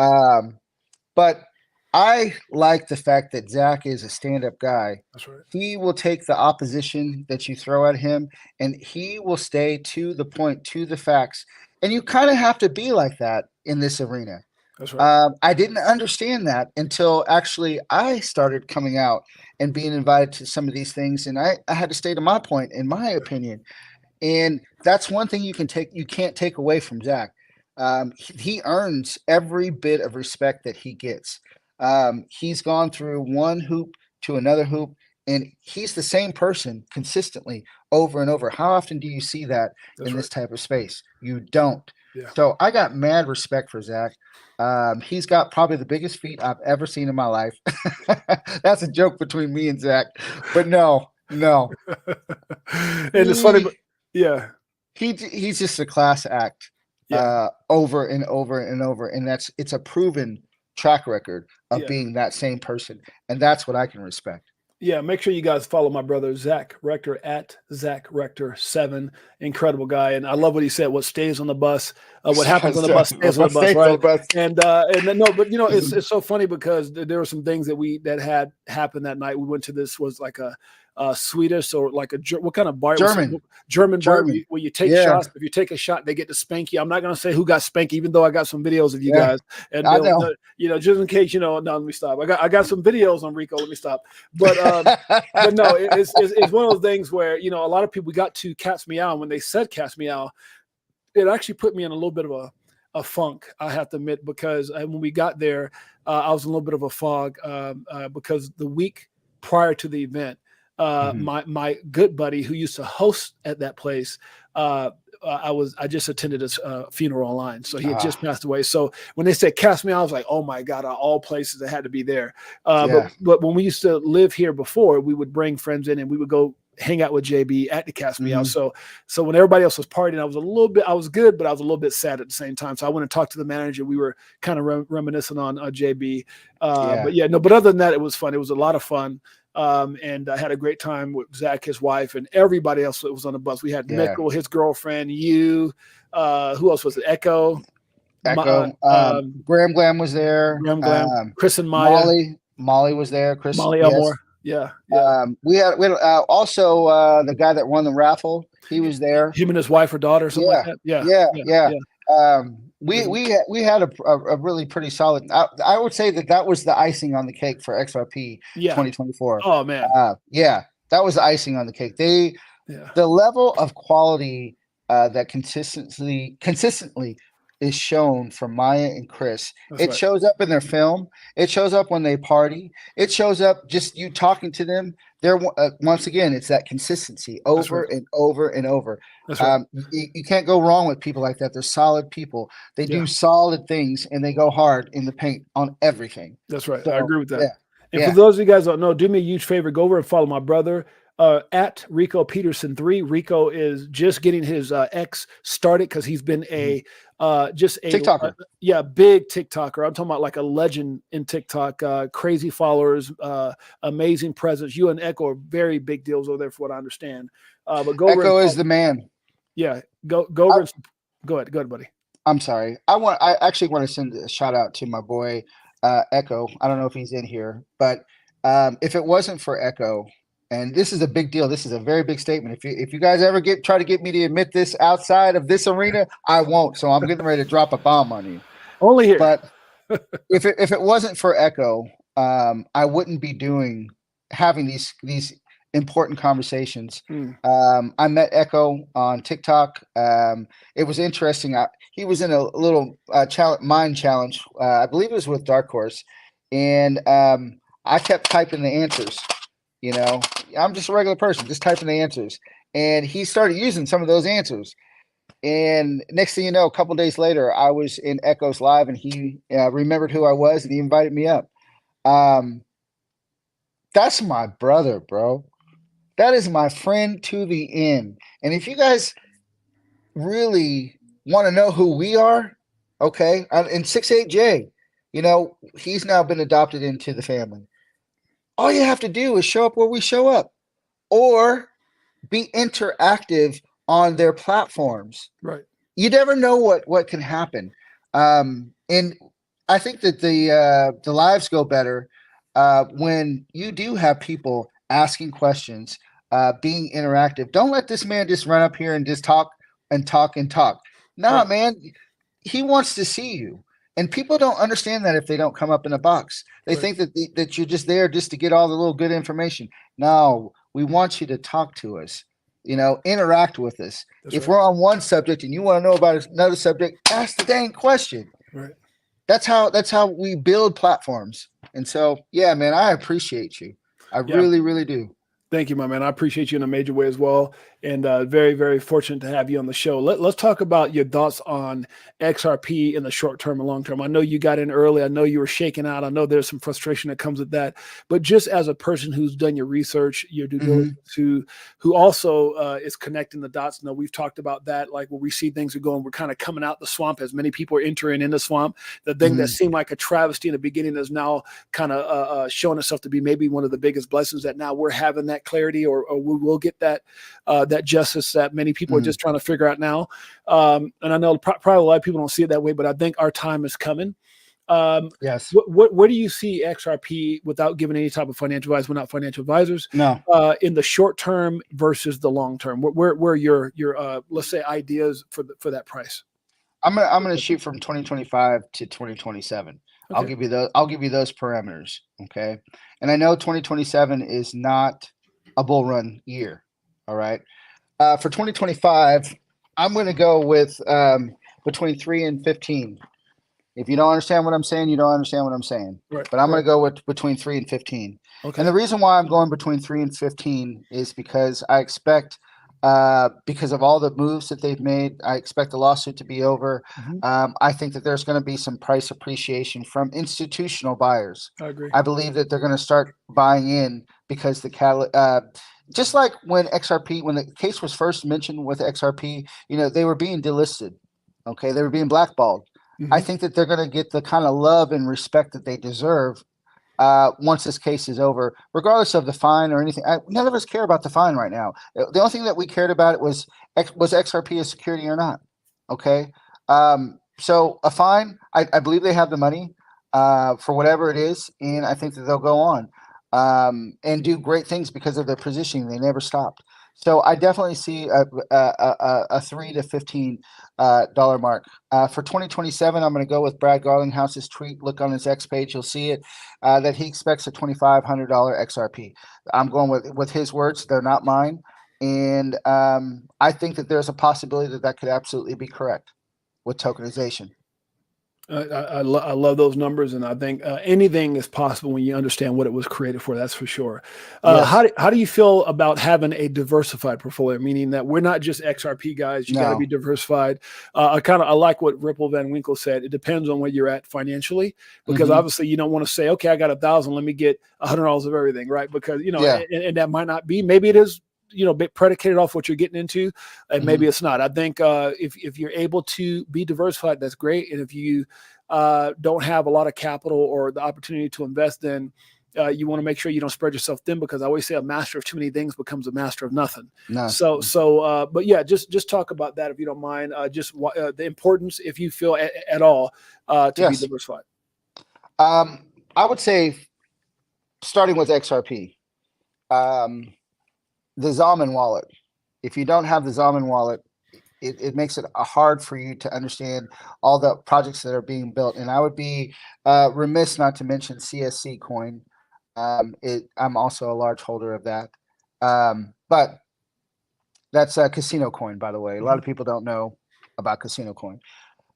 But I like the fact that Zach is a stand-up guy. That's right. He will take the opposition that you throw at him, and he will stay to the point, to the facts. And you kind of have to be like that in this arena. That's right. I didn't understand that until actually I started coming out and being invited to some of these things, and I had to stay to my point, in my opinion. And that's one thing you can't take away from Zach. He earns every bit of respect that he gets. He's gone through one hoop to another hoop, and he's the same person consistently over and over. How often do you see that in this type of space? You don't. Yeah. So I got mad respect for Zach. He's got probably the biggest feet I've ever seen in my life. That's a joke between me and Zach, but no. And it's funny, but yeah, he's just a class act, over and over and over, and it's a proven track record of being that same person, and that's what I can respect. Yeah, make sure you guys follow my brother Zach Rector at Zach Rector 7. Incredible guy, and I love what he said. What stays on the bus, what happens on the bus stays on the bus, right? And no, but it's so funny because there were some things that had happened that night. We went to this was like a Swedish or like what kind of bar? German bar where you take shots. If you take a shot, they get to spank you. I'm not going to say who got spanked, even though I got some videos of you guys. And I know. Just in case no, let me stop. I got some videos on Rico. Let me stop. But but no, it's one of those things where a lot of people got to Cat's Meow. When they said Cat's Meow, it actually put me in a little bit of a funk, I have to admit, because when we got there, I was in a little bit of a fog because the week prior to the event, my good buddy who used to host at that place, I just attended his funeral online. So he had just passed away. So when they said Cast Me Out, I was like, oh my God, all places that had to be there. But when we used to live here before, we would bring friends in and we would go hang out with JB at the Cast Me Out. So when everybody else was partying, I was good, but I was a little bit sad at the same time. So I went and talked to the manager. We were kind of reminiscing on JB. But other than that, it was fun. It was a lot of fun. And I had a great time with Zach, his wife, and everybody else that was on the bus. We had Mikkel, his girlfriend, who else was it? Echo. Graham Glam was there. Chris and Maya. Molly was there. Molly Elmore. Yeah. Yeah. We had also the guy that won the raffle. He was there. Him and his wife or daughter, or something like that. Yeah. Yeah. We had a really pretty solid. I would say that was the icing on the cake for XRP 2024. Oh man. Yeah, that was the icing on the cake. The level of quality that consistently is shown from Maya and Chris. It shows up in their film. It shows up when they party. It shows up just you talking to them. They're once again, it's that consistency over and over and over. You can't go wrong with people like that. They're solid people. They do solid things and they go hard in the paint on everything. That's right. So, I agree with that. Yeah. And for those of you guys that don't know, do me a huge favor. Go over and follow my brother at Rico Peterson 3. Rico is just getting his X started because he's been just a TikToker. Big TikToker. I'm talking about like a legend in TikTok. Crazy followers, amazing presence. You and Echo are very big deals over there, for what I understand. But go Echo is the man. Yeah, go over. Go ahead, buddy. I'm sorry. I actually want to send a shout out to my boy Echo. I don't know if he's in here, but if it wasn't for Echo, and this is a big deal. This is a very big statement. If you guys ever try to get me to admit this outside of this arena, I won't. So I'm getting ready to drop a bomb on you. Only here. But if it wasn't for Echo, I wouldn't be having these important conversations. I met Echo on TikTok. It was interesting. He was in a little mind challenge. I believe it was with Dark Horse, and I kept typing the answers. You know, I'm just a regular person, just typing the answers. And he started using some of those answers. And next thing you know, a couple of days later, I was in Echo's live and he remembered who I was and he invited me up. That's my brother, bro. That is my friend to the end. And if you guys really want to know who we are, okay, and 68J, you know, he's now been adopted into the family. All you have to do is show up where we show up or be interactive on their platforms. Right. You never know what can happen. And I think that the lives go better when you do have people asking questions, being interactive. Don't let this man just run up here and just talk and talk and talk. Nah, man, he wants to see you. And people don't understand that if they don't come up in a box. They think that you're just there just to get all the little good information. No, we want you to talk to us, you know, interact with us. If we're on one subject and you want to know about another subject, ask the dang question. Right. That's how we build platforms. And so, yeah, man, I appreciate you. I really, really do. Thank you, my man. I appreciate you in a major way as well. And very, very fortunate to have you on the show. Let's talk about your thoughts on XRP in the short term and long term. I know you got in early. I know you were shaking out. I know there's some frustration that comes with that. But just as a person who's done your research, your due diligence, who also is connecting the dots. Now, we've talked about that, like where we see things are going, we're kind of coming out the swamp as many people are entering in the swamp. The thing that seemed like a travesty in the beginning is now kind of showing itself to be maybe one of the biggest blessings, that now we're having that clarity, or we will get that that justice that many people are just trying to figure out now. And I know probably a lot of people don't see it that way, but I think our time is coming. Yes. Where do you see XRP, without giving any type of financial advice? We're not financial advisors. No. In the short term versus the long term, where are your let's say ideas for that price? I'm gonna shoot from 2025 to 2027. Okay. I'll give you those parameters. Okay. And I know 2027 is not a bull run year. All right. For 2025, I'm going to go with between 3 and 15. If you don't understand what I'm saying, you don't understand what I'm saying. Right. But I'm going to go with between 3 and 15. Okay. And the reason why I'm going between 3 and 15 is because I expect, because of all the moves that they've made, I expect the lawsuit to be over. I think that there's going to be some price appreciation from institutional buyers. I agree. I believe that they're going to start buying in because just like when the case was first mentioned with XRP, you know, they were being delisted. Okay. They were being blackballed. I think that they're going to get the kind of love and respect that they deserve once this case is over, regardless of the fine or anything. None of us care about the fine right now. The only thing that we cared about it was XRP a security or not. Okay. So a fine, I believe they have the money for whatever it is, and I think that they'll go on. and do great things because of their positioning. They never stopped. So I definitely see a $3 to $15 mark. For 2027, I'm going to go with Brad Garlinghouse's tweet. Look on his X page, you'll see it, that he expects a $2,500 XRP. I'm going with his words. They're not mine. And I think that there's a possibility that that could absolutely be correct with tokenization. I love those numbers, and I think anything is possible when you understand what it was created for. That's for sure. Yes. How do you feel about having a diversified portfolio, meaning that we're not just XRP guys? You got to be diversified. I like what Ripple Van Winkle said. It depends on where you're at financially, because obviously you don't want to say, okay, I got 1,000, let me get $100 of everything, right? Because and that might not be. Maybe it is, predicated off what you're getting into, and maybe it's not. I think if you're able to be diversified, that's great. And if you don't have a lot of capital or the opportunity to invest, then you want to make sure you don't spread yourself thin, because I always say a master of too many things becomes a master of nothing. But yeah, just talk about that if you don't mind. The importance, if you feel at all, to be diversified. I would say, starting with XRP. The Zalman wallet. If you don't have the Zalman wallet, it makes it hard for you to understand all the projects that are being built. And I would be remiss not to mention CSC coin. I'm also a large holder of that. But that's a casino coin, by the way. A lot of people don't know about casino coin.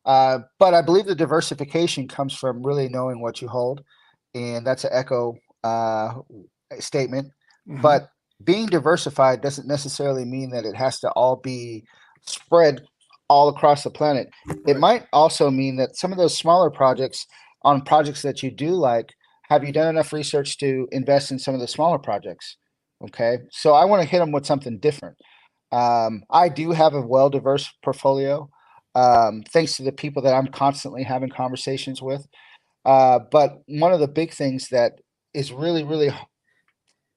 But I believe the diversification comes from really knowing what you hold. And that's an echo statement. But being diversified doesn't necessarily mean that it has to all be spread all across the planet. It might also mean that some of those smaller projects that you do like, have you done enough research to invest in some of the smaller projects? Okay. So I want to hit them with something different. I do have a well-diverse portfolio, thanks to the people that I'm constantly having conversations with. But one of the big things that is really, really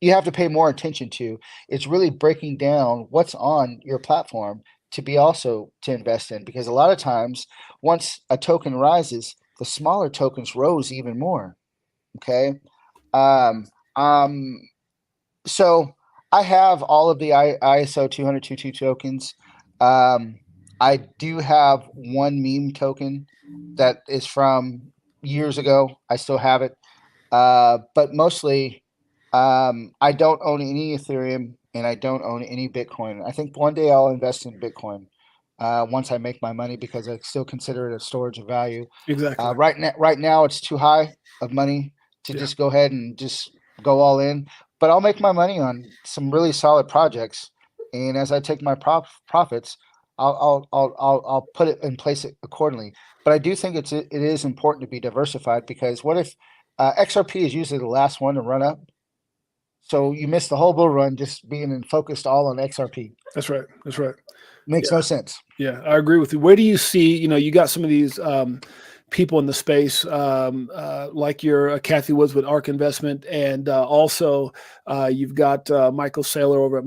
you have to pay more attention to, it's really breaking down what's on your platform to be also to invest in, because a lot of times once a token rises, the smaller tokens rose even more. Okay. So I have all of the ISO 20022 tokens. I do have one meme token that is from years ago. I still have it. But mostly, I don't own any Ethereum and I don't own any Bitcoin. I think one day I'll invest in Bitcoin once I make my money, because I still consider it a storage of value. Exactly. Right now it's too high of money to just go ahead and just go all in. But I'll make my money on some really solid projects, and as I take my profits, I'll put it and place it accordingly. But I do think it is important to be diversified, because what if XRP is usually the last one to run up? So you miss the whole bull run just being focused all on XRP. That's right. That's right. Makes no sense. Yeah, I agree with you. Where do you see, you got some of these people in the space, like your Kathy Woods with ARK Investment, and also you've got Michael Saylor over at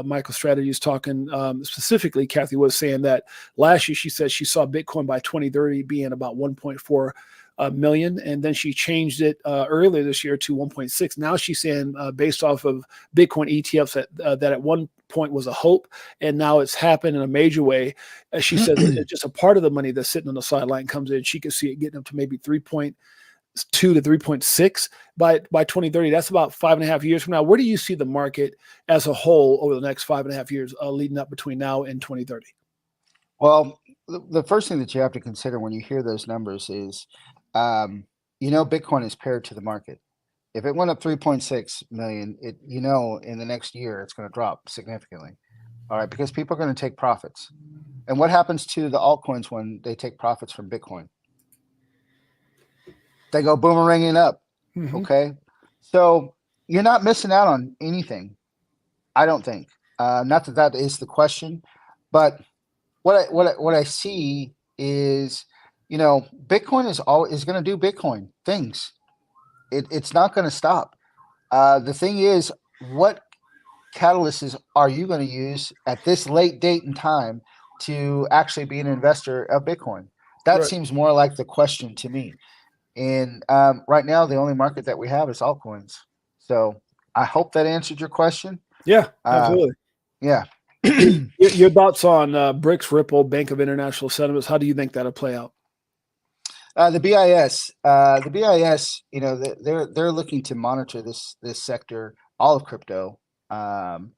Michael Strategies talking specifically. Kathy was saying that last year she said she saw Bitcoin by 2030 being about 1.4 million, and then she changed it earlier this year to 1.6. Now she's saying based off of Bitcoin ETFs that at one point was a hope, and now it's happened in a major way. She says it's just a part of the money that's sitting on the sideline comes in. She could see it getting up to maybe 3.2 to 3.6 by 2030. That's about 5.5 years from now. Where do you see the market as a whole over the next 5.5 years leading up between now and 2030? Well, the first thing that you have to consider when you hear those numbers is, Bitcoin is paired to the market. If it went up 3.6 million, in the next year, it's going to drop significantly. All right. Because people are going to take profits. And what happens to the altcoins when they take profits from Bitcoin? They go boomeranging up. Okay. So you're not missing out on anything. I don't think, not that is the question, but what I see is, Bitcoin is going to do Bitcoin things. It's not going to stop. The thing is, what catalysts are you going to use at this late date and time to actually be an investor of Bitcoin? That seems more like the question to me. And right now, the only market that we have is altcoins. So I hope that answered your question. Yeah, absolutely. Yeah. Your thoughts on BRICS, Ripple, Bank of International Settlements? How do you think that'll play out? The BIS, they're looking to monitor this sector, all of crypto. And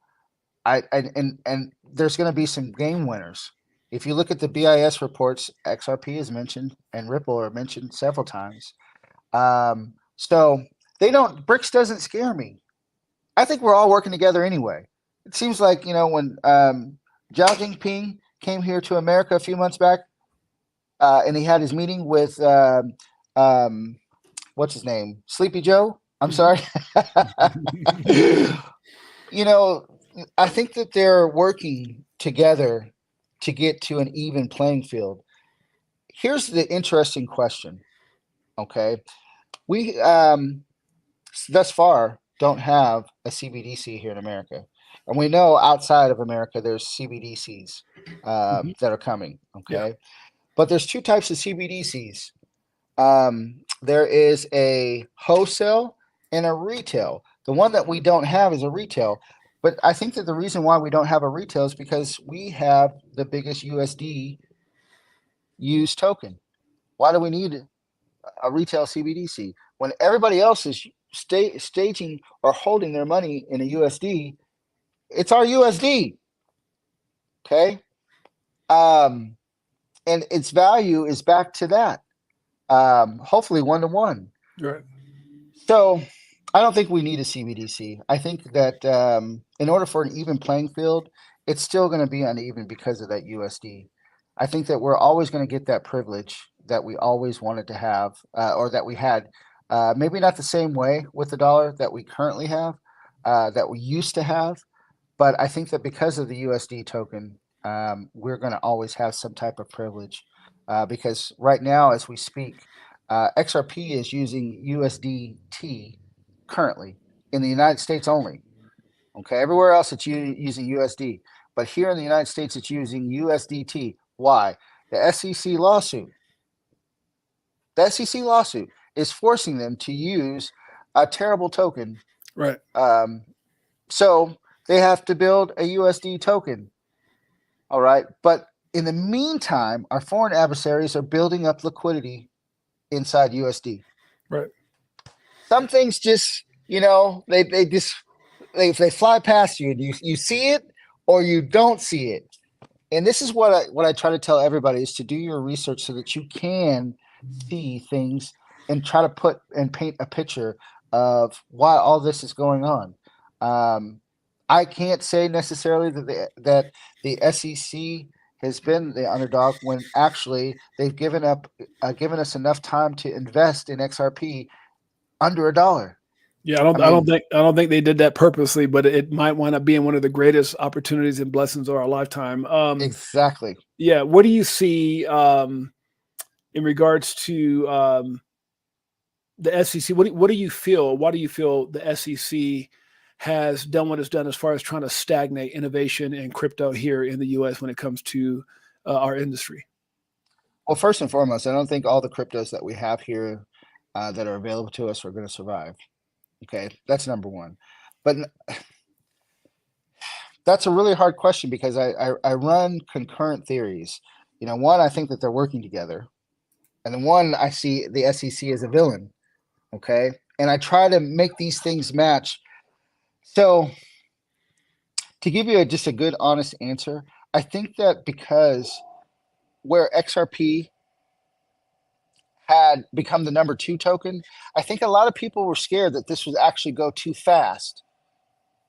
there's going to be some game winners. If you look at the BIS reports, XRP is mentioned and Ripple are mentioned several times. So BRICS doesn't scare me. I think we're all working together anyway. It seems like, when Xi Jinping came here to America a few months back, and he had his meeting with what's his name? Sleepy Joe. I'm sorry. I think that they're working together to get to an even playing field. Here's the interesting question. Okay. We thus far don't have a CBDC here in America. And we know outside of America there's CBDCs that are coming. Okay. Yeah. But there's two types of CBDCs. There is a wholesale and a retail. The one that we don't have is a retail. But I think that the reason why we don't have a retail is because we have the biggest USD used token. Why do we need a retail CBDC when everybody else is staging or holding their money in a USD? It's our USD. Okay. And its value is back to that. Hopefully 1-to-1. Right. So I don't think we need a CBDC. I think that in order for an even playing field, it's still going to be uneven because of that USD. I think that we're always going to get that privilege that we always wanted to have, or that we had. Maybe not the same way with the dollar that we currently have, that we used to have. But I think that because of the USD token, we're going to always have some type of privilege. Because right now, as we speak, XRP is using USDT currently in the United States only. Okay, everywhere else it's using USD, but here in the United States it's using USDT. Why? The SEC lawsuit. The SEC lawsuit is forcing them to use a terrible token. Right. So they have to build a USD token. All right, but in the meantime, our foreign adversaries are building up liquidity inside USD. Right. Some things just, they fly past you and you see it or you don't see it. And this is what I try to tell everybody is to do your research so that you can see things and try to put and paint a picture of why all this is going on. I can't say necessarily that the SEC has been the underdog when actually they've given us enough time to invest in XRP under $1. Yeah, I don't think they did that purposely, but it might wind up being one of the greatest opportunities and blessings of our lifetime. Exactly. Yeah. What do you see in regards to the SEC? What do you feel? Why do you feel the SEC has done what it's done as far as trying to stagnate innovation in crypto here in the U.S. when it comes to our industry? Well, first and foremost, I don't think all the cryptos that we have here that are available to us are going to survive. Okay, that's number one. But that's a really hard question because I run concurrent theories. One, I think that they're working together. And then one, I see the SEC as a villain. Okay, and I try to make these things match. So to give you just a good, honest answer, I think that because where XRP had become the number 2 token, I think a lot of people were scared that this would actually go too fast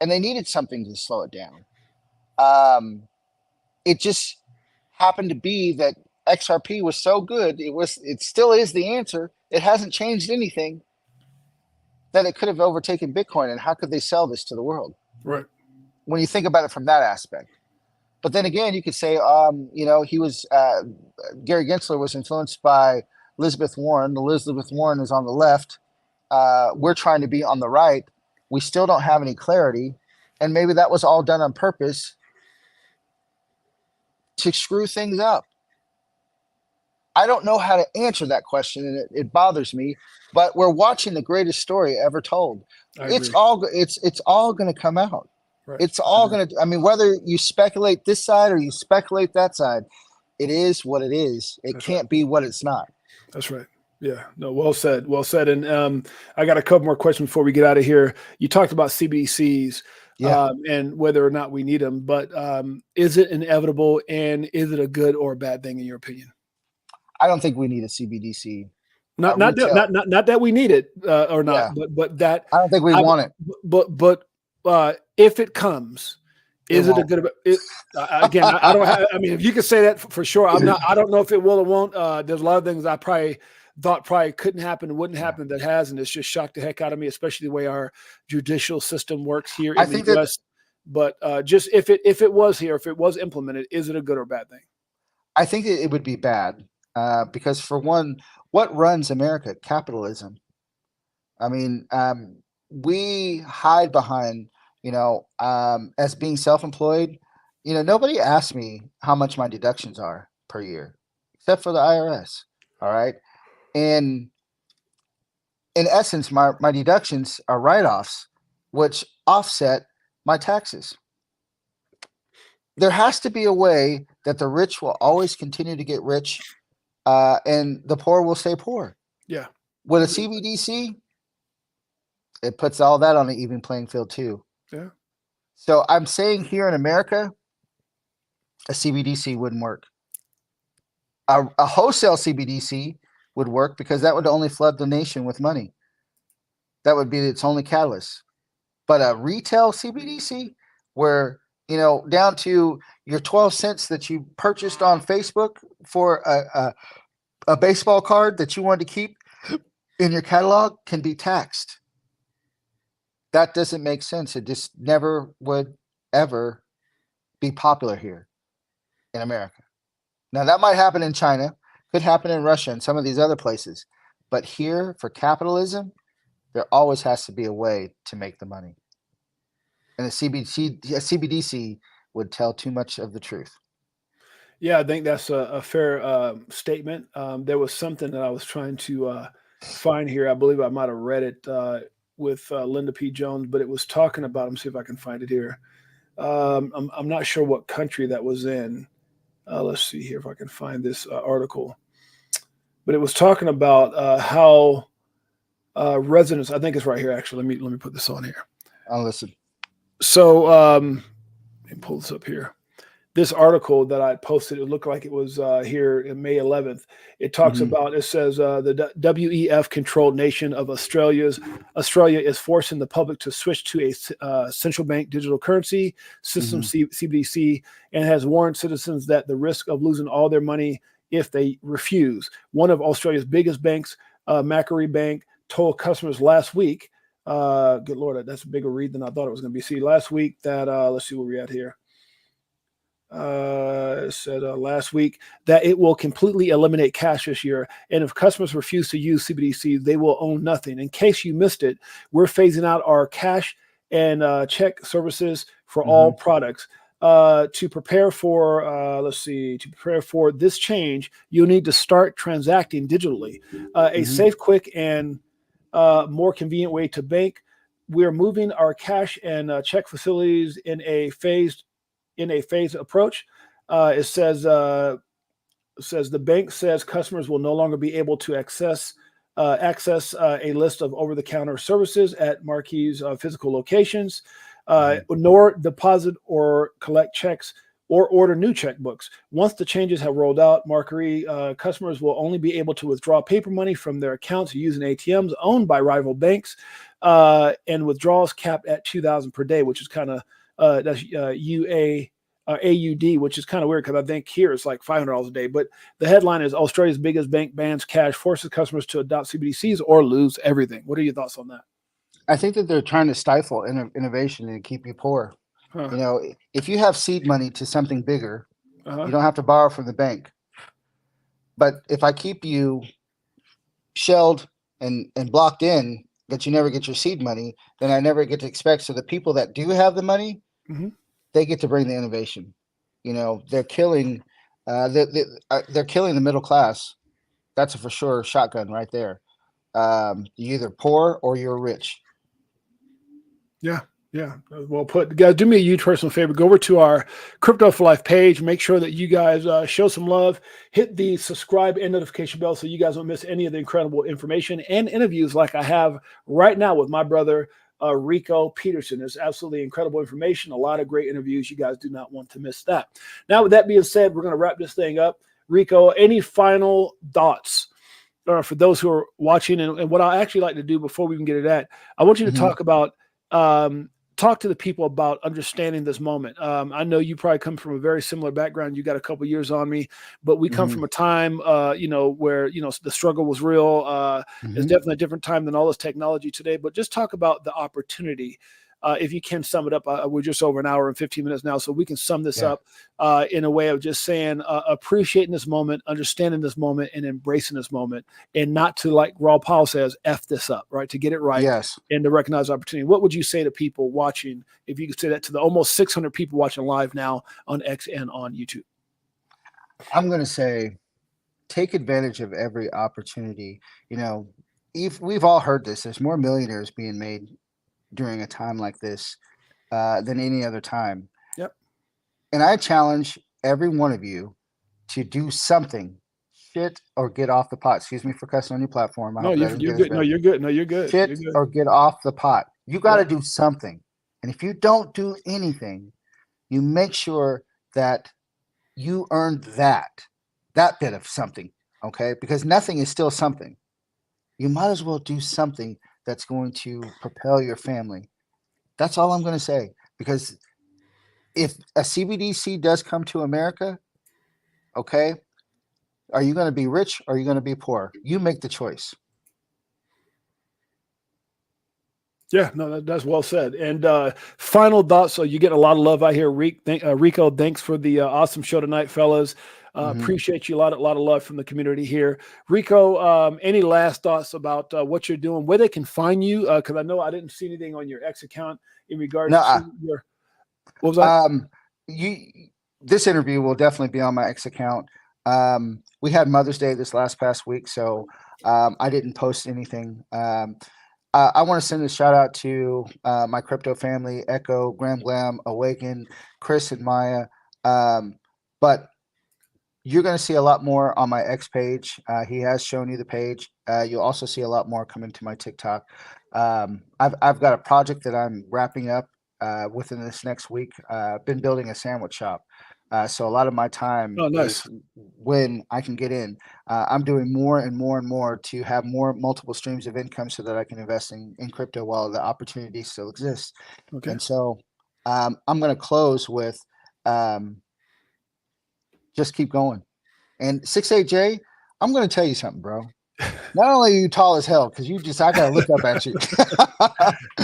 and they needed something to slow it down. It just happened to be that XRP was so good. It still is the answer. It hasn't changed anything that it could have overtaken Bitcoin. And how could they sell this to the world? Right. When you think about it from that aspect. But then again, you could say, he was, Gary Gensler was influenced by Elizabeth Warren. Elizabeth Warren is on the left. We're trying to be on the right. We still don't have any clarity. And maybe that was all done on purpose to screw things up. I don't know how to answer that question, and it bothers me. But we're watching the greatest story ever told. I It's agree. all going to come out. Right. It's all going to. I mean, whether you speculate this side or you speculate that side, it is what it is. It can't be what it's not. That's right. Yeah. No. Well said. Well said. And I got a couple more questions before we get out of here. You talked about CBDCs. Yeah. And whether or not we need them, but is it inevitable, and is it a good or a bad thing in your opinion? I don't think we need a CBDC. Not that we need it or not, but that I don't think we want it. But if it comes, is it a good? Again, I don't. I mean, if you could say that for sure, I'm not. I don't know if it will or won't. There's a lot of things I thought couldn't happen, wouldn't happen, that has, and it's just shocked the heck out of me, especially the way our judicial system works here in the U.S. But just if it was here, if it was implemented, is it a good or bad thing? I think it would be bad because, for one, what runs America? Capitalism. I mean, we hide behind, as being self-employed. Nobody asks me how much my deductions are per year, except for the IRS. All right. And in essence, my deductions are write-offs, which offset my taxes. There has to be a way that the rich will always continue to get rich, and the poor will stay poor. Yeah. With a CBDC, it puts all that on an even playing field too. Yeah. So I'm saying here in America, a CBDC wouldn't work. A wholesale CBDC would work because that would only flood the nation with money. That would be its only catalyst. But a retail CBDC, where down to your 12 cents that you purchased on Facebook for a baseball card that you wanted to keep in your catalog, can be taxed. That doesn't make sense. It just never would ever be popular here in America. Now, that might happen in China, could happen in Russia and some of these other places. But here, for capitalism, there always has to be a way to make the money. And a CBDC would tell too much of the truth. Yeah, I think that's a fair statement. There was something that I was trying to find here. I believe I might have read it with Linda P. Jones, but it was talking about, let me see if I can find it here. I'm not sure what country that was in. Let's see here if I can find this article. But it was talking about how residents, I think it's right here, actually. Let me put this on here. I'll listen. So let me pull this up here. This article that I posted, it looked like it was here in May 11th. It talks about, it says the WEF-controlled nation of Australia is forcing the public to switch to a central bank digital currency system, CBDC, and has warned citizens that the risk of losing all their money if they refuse. One of Australia's biggest banks, Macquarie Bank, told customers last week, good Lord, that's a bigger read than I thought it was going to be. See, last week that, let's see where we're at here. It said last week that it will completely eliminate cash this year. And if customers refuse to use CBDC, they will own nothing. In case you missed it, we're phasing out our cash and check services for all products. To prepare for, this change, you'll need to start transacting digitally. A safe, quick, and more convenient way to bank. We're moving our cash and check facilities in a phased approach. It says the bank says customers will no longer be able to access a list of over-the-counter services at Marquee's physical locations, nor deposit or collect checks or order new checkbooks. Once the changes have rolled out, Marquee customers will only be able to withdraw paper money from their accounts using ATMs owned by rival banks, and withdrawals capped at $2,000 per day, which is kind of that's AUD, which is kind of weird because I think here it's like $500 a day. But the headline is Australia's biggest bank bans cash, forces customers to adopt CBDCs or lose everything. What are your thoughts on that? I think that they're trying to stifle innovation and keep you poor. If you have seed money to something bigger, you don't have to borrow from the bank. But if I keep you shelled and blocked in that you never get your seed money, then I never get to expect. So the people that do have the money, they get to bring the innovation. They're killing, they're killing the middle class that's a for sure shotgun right there. You're either poor or you're rich. Yeah. Yeah. Well put. Guys, do me a huge personal favor. Go over to our Crypto4Life page. Make sure that you guys show some love. Hit the subscribe and notification bell so you guys don't miss any of the incredible information and interviews like I have right now with my brother, Rico Peterson. There's absolutely incredible information, a lot of great interviews. You guys do not want to miss that. Now, with that being said, we're going to wrap this thing up. Rico, any final thoughts for those who are watching? And what I actually like to do before we can get to that, I want you to talk about talk to the people about understanding this moment. I know you probably come from a very similar background. You got a couple years on me, but we come from a time, where, the struggle was real. It's definitely a different time than all this technology today, but just talk about the opportunity. If you can sum it up, we're just over an hour and 15 minutes now, so we can sum this up in a way of just saying, appreciating this moment, understanding this moment, and embracing this moment, and not to, like Raw Powell says, F this up, right? To get it right and to recognize opportunity. What would you say to people watching, if you could say that to the almost 600 people watching live now on X and on YouTube? I'm going to say, take advantage of every opportunity. We've all heard this. There's more millionaires being made during a time like this than any other time. Yep. And I challenge every one of you to do something, shit or get off the pot. Excuse me for cussing on your platform. No, you're good. No, you're good. No, you're good. Shit you're good. or get off the pot. You got to do something. And if you don't do anything, you make sure that you earned that bit of something, okay? Because nothing is still something. You might as well do something that's going to propel your family. That's all I'm going to say. Because if a CBDC does come to America, okay, are you going to be rich or are you going to be poor? You make the choice. Yeah, no, that's well said. And final thoughts. So you get a lot of love out here, Rico. Thanks for the awesome show tonight, fellas. Appreciate you. A lot of love from the community here. Rico, any last thoughts about what you're doing, where they can find you? Because I know I didn't see anything on your X account in regards to your. What was that? This interview will definitely be on my X account. We had Mother's Day this past week, so I didn't post anything. I want to send a shout out to my crypto family, Echo, Graham Glam, Awaken, Chris, and Maya. But you're going to see a lot more on my X page. He has shown you the page. You'll also see a lot more coming to my TikTok. I've got a project that I'm wrapping up within this next week. I've been building a sandwich shop. So a lot of my time is when I can get in. I'm doing more and more and more to have multiple streams of income so that I can invest in crypto while the opportunity still exists. Okay. And so I'm going to close with just keep going. And 68J, I'm going to tell you something, bro. Not only are you tall as hell, because I got to look up at you.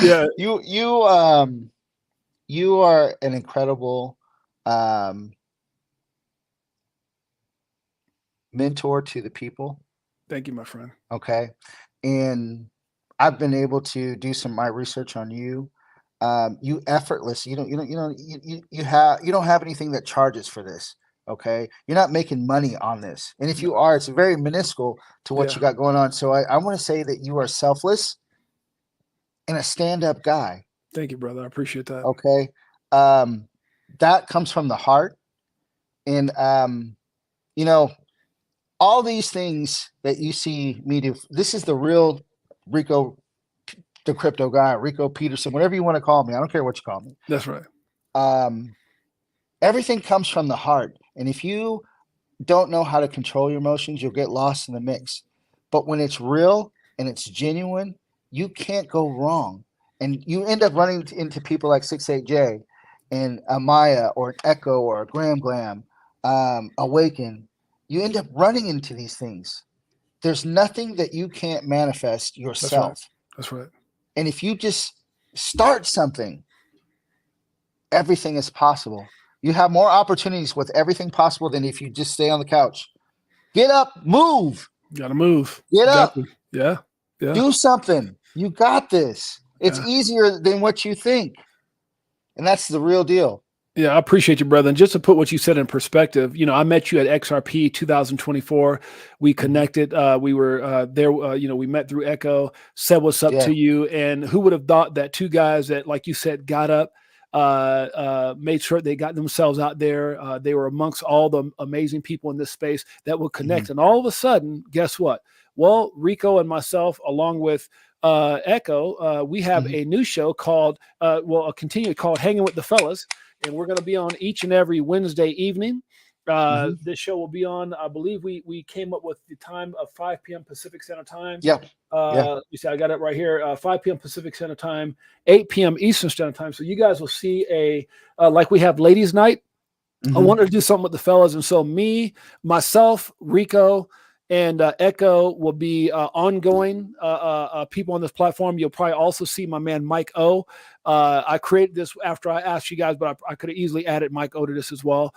Yeah. You are an incredible mentor to the people. Thank you, my friend. Okay. And I've been able to do some of my research on you. You effortless. You don't have anything that charges for this. Okay. You're not making money on this. And if you are, it's very minuscule to what you got going on. So I want to say that you are selfless and a stand-up guy. Thank you, brother. I appreciate that. Okay. That comes from the heart. And, all these things that you see me do, this is the real Rico, the crypto guy, Rico Peterson, whatever you want to call me. I don't care what you call me. That's right. Everything comes from the heart. And if you don't know how to control your emotions, you'll get lost in the mix. But when it's real and it's genuine, you can't go wrong. And you end up running into people like 68J and Amaya or an Echo or a Graham Glam, Awaken. You end up running into these things. There's nothing that you can't manifest yourself. That's right. And if you just start something, everything is possible. You have more opportunities with everything possible than if you just stay on the couch. Get up, move. Gotta move. Get up. Yeah. Do something. You got this. It's easier than what you think. And that's the real deal. Yeah, I appreciate you, brother. And just to put what you said in perspective, I met you at XRP 2024. We connected. We were there. We met through Echo, said what's up Yeah. to you. And who would have thought that two guys that, like you said, got up, made sure they got themselves out there. They were amongst all the amazing people in this space that would connect. And all of a sudden, guess what? Well, Rico and myself, along with Echo, we have a new show called, a continued called Hanging with the Fellas. And we're going to be on each and every Wednesday evening. This show will be on, I believe we came up with the time of 5 p.m. Pacific Standard Time. Yeah. You see, I got it right here, 5 p.m. Pacific Standard Time, 8 p.m. Eastern Standard Time. So you guys will see like we have Ladies Night. I wanted to do something with the fellas. And so me, myself, Rico, and Echo will be ongoing people on this platform. You'll probably also see my man Mike O. I created this after I asked you guys, but I could have easily added Mike O to this as well.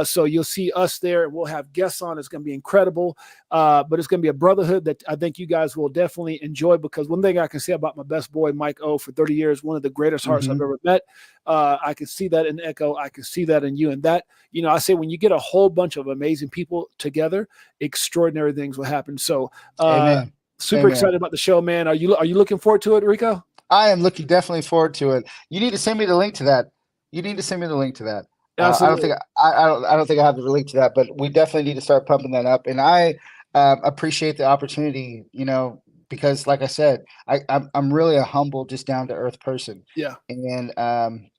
So you'll see us there. We'll have guests on. It's going to be incredible. But it's going to be a brotherhood that I think you guys will definitely enjoy, because one thing I can say about my best boy, Mike O, for 30 years, one of the greatest hearts I've ever met. I can see that in Echo. I can see that in you. And that, I say when you get a whole bunch of amazing people together, extraordinary things will happen. So super excited about the show, man. Are you looking forward to it, Rico? I am looking definitely forward to it. You need to send me the link to that. Absolutely. I don't think I have the link to that, but we definitely need to start pumping that up. And I appreciate the opportunity, because like I said, I'm really a humble, just down to earth person. Yeah. And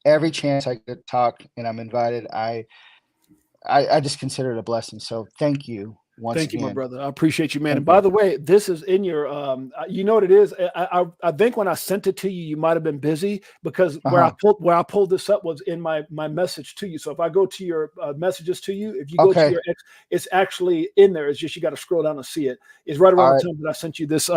every chance I get to talk and I'm invited, I just consider it a blessing. So thank you. Thank you, my brother. I appreciate you, man. And by the way, this is in your, you know what it is? I think when I sent it to you, you might've been busy, because where I pulled this up was in my message to you. So if I go to your messages to you, if you go to your it's actually in there. It's just, you got to scroll down and see it. It's right around the time that I sent you this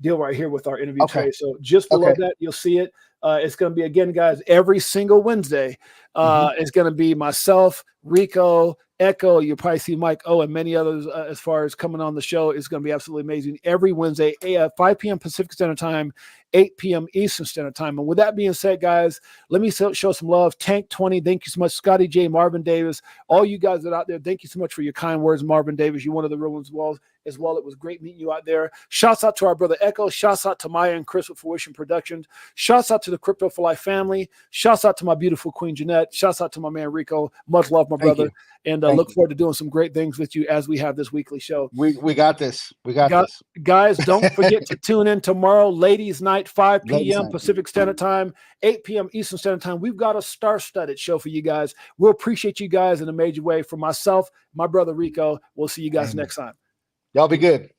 deal right here with our interview today. So just below that, you'll see it. It's going to be, again, guys, every single Wednesday. It's going to be myself, Rico, Echo. You'll probably see Mike O and many others as far as coming on the show. It's going to be absolutely amazing. Every Wednesday, 5 p.m. Pacific Standard Time, 8 p.m. Eastern Standard Time. And with that being said, guys, let me show some love. Tank 20, thank you so much. Scotty J, Marvin Davis, all you guys that are out there, thank you so much for your kind words. Marvin Davis, you're one of the real ones as well. It was great meeting you out there. Shouts out to our brother Echo. Shouts out to Maya and Chris with Fruition Productions. Shouts out to the Crypto4Life family. Shouts out to my beautiful Queen Jeanette. Shouts out to my man Rico. Much love, my brother. And look forward to doing some great things with you as we have this weekly show. We got this. We got this. Guys, don't forget to tune in tomorrow, Ladies Night, 5 p.m. Pacific Standard Time, 8 p.m. Eastern Standard Time. We've got a star-studded show for you guys. We'll appreciate you guys in a major way. For myself, my brother Rico, we'll see you guys next time. Y'all be good.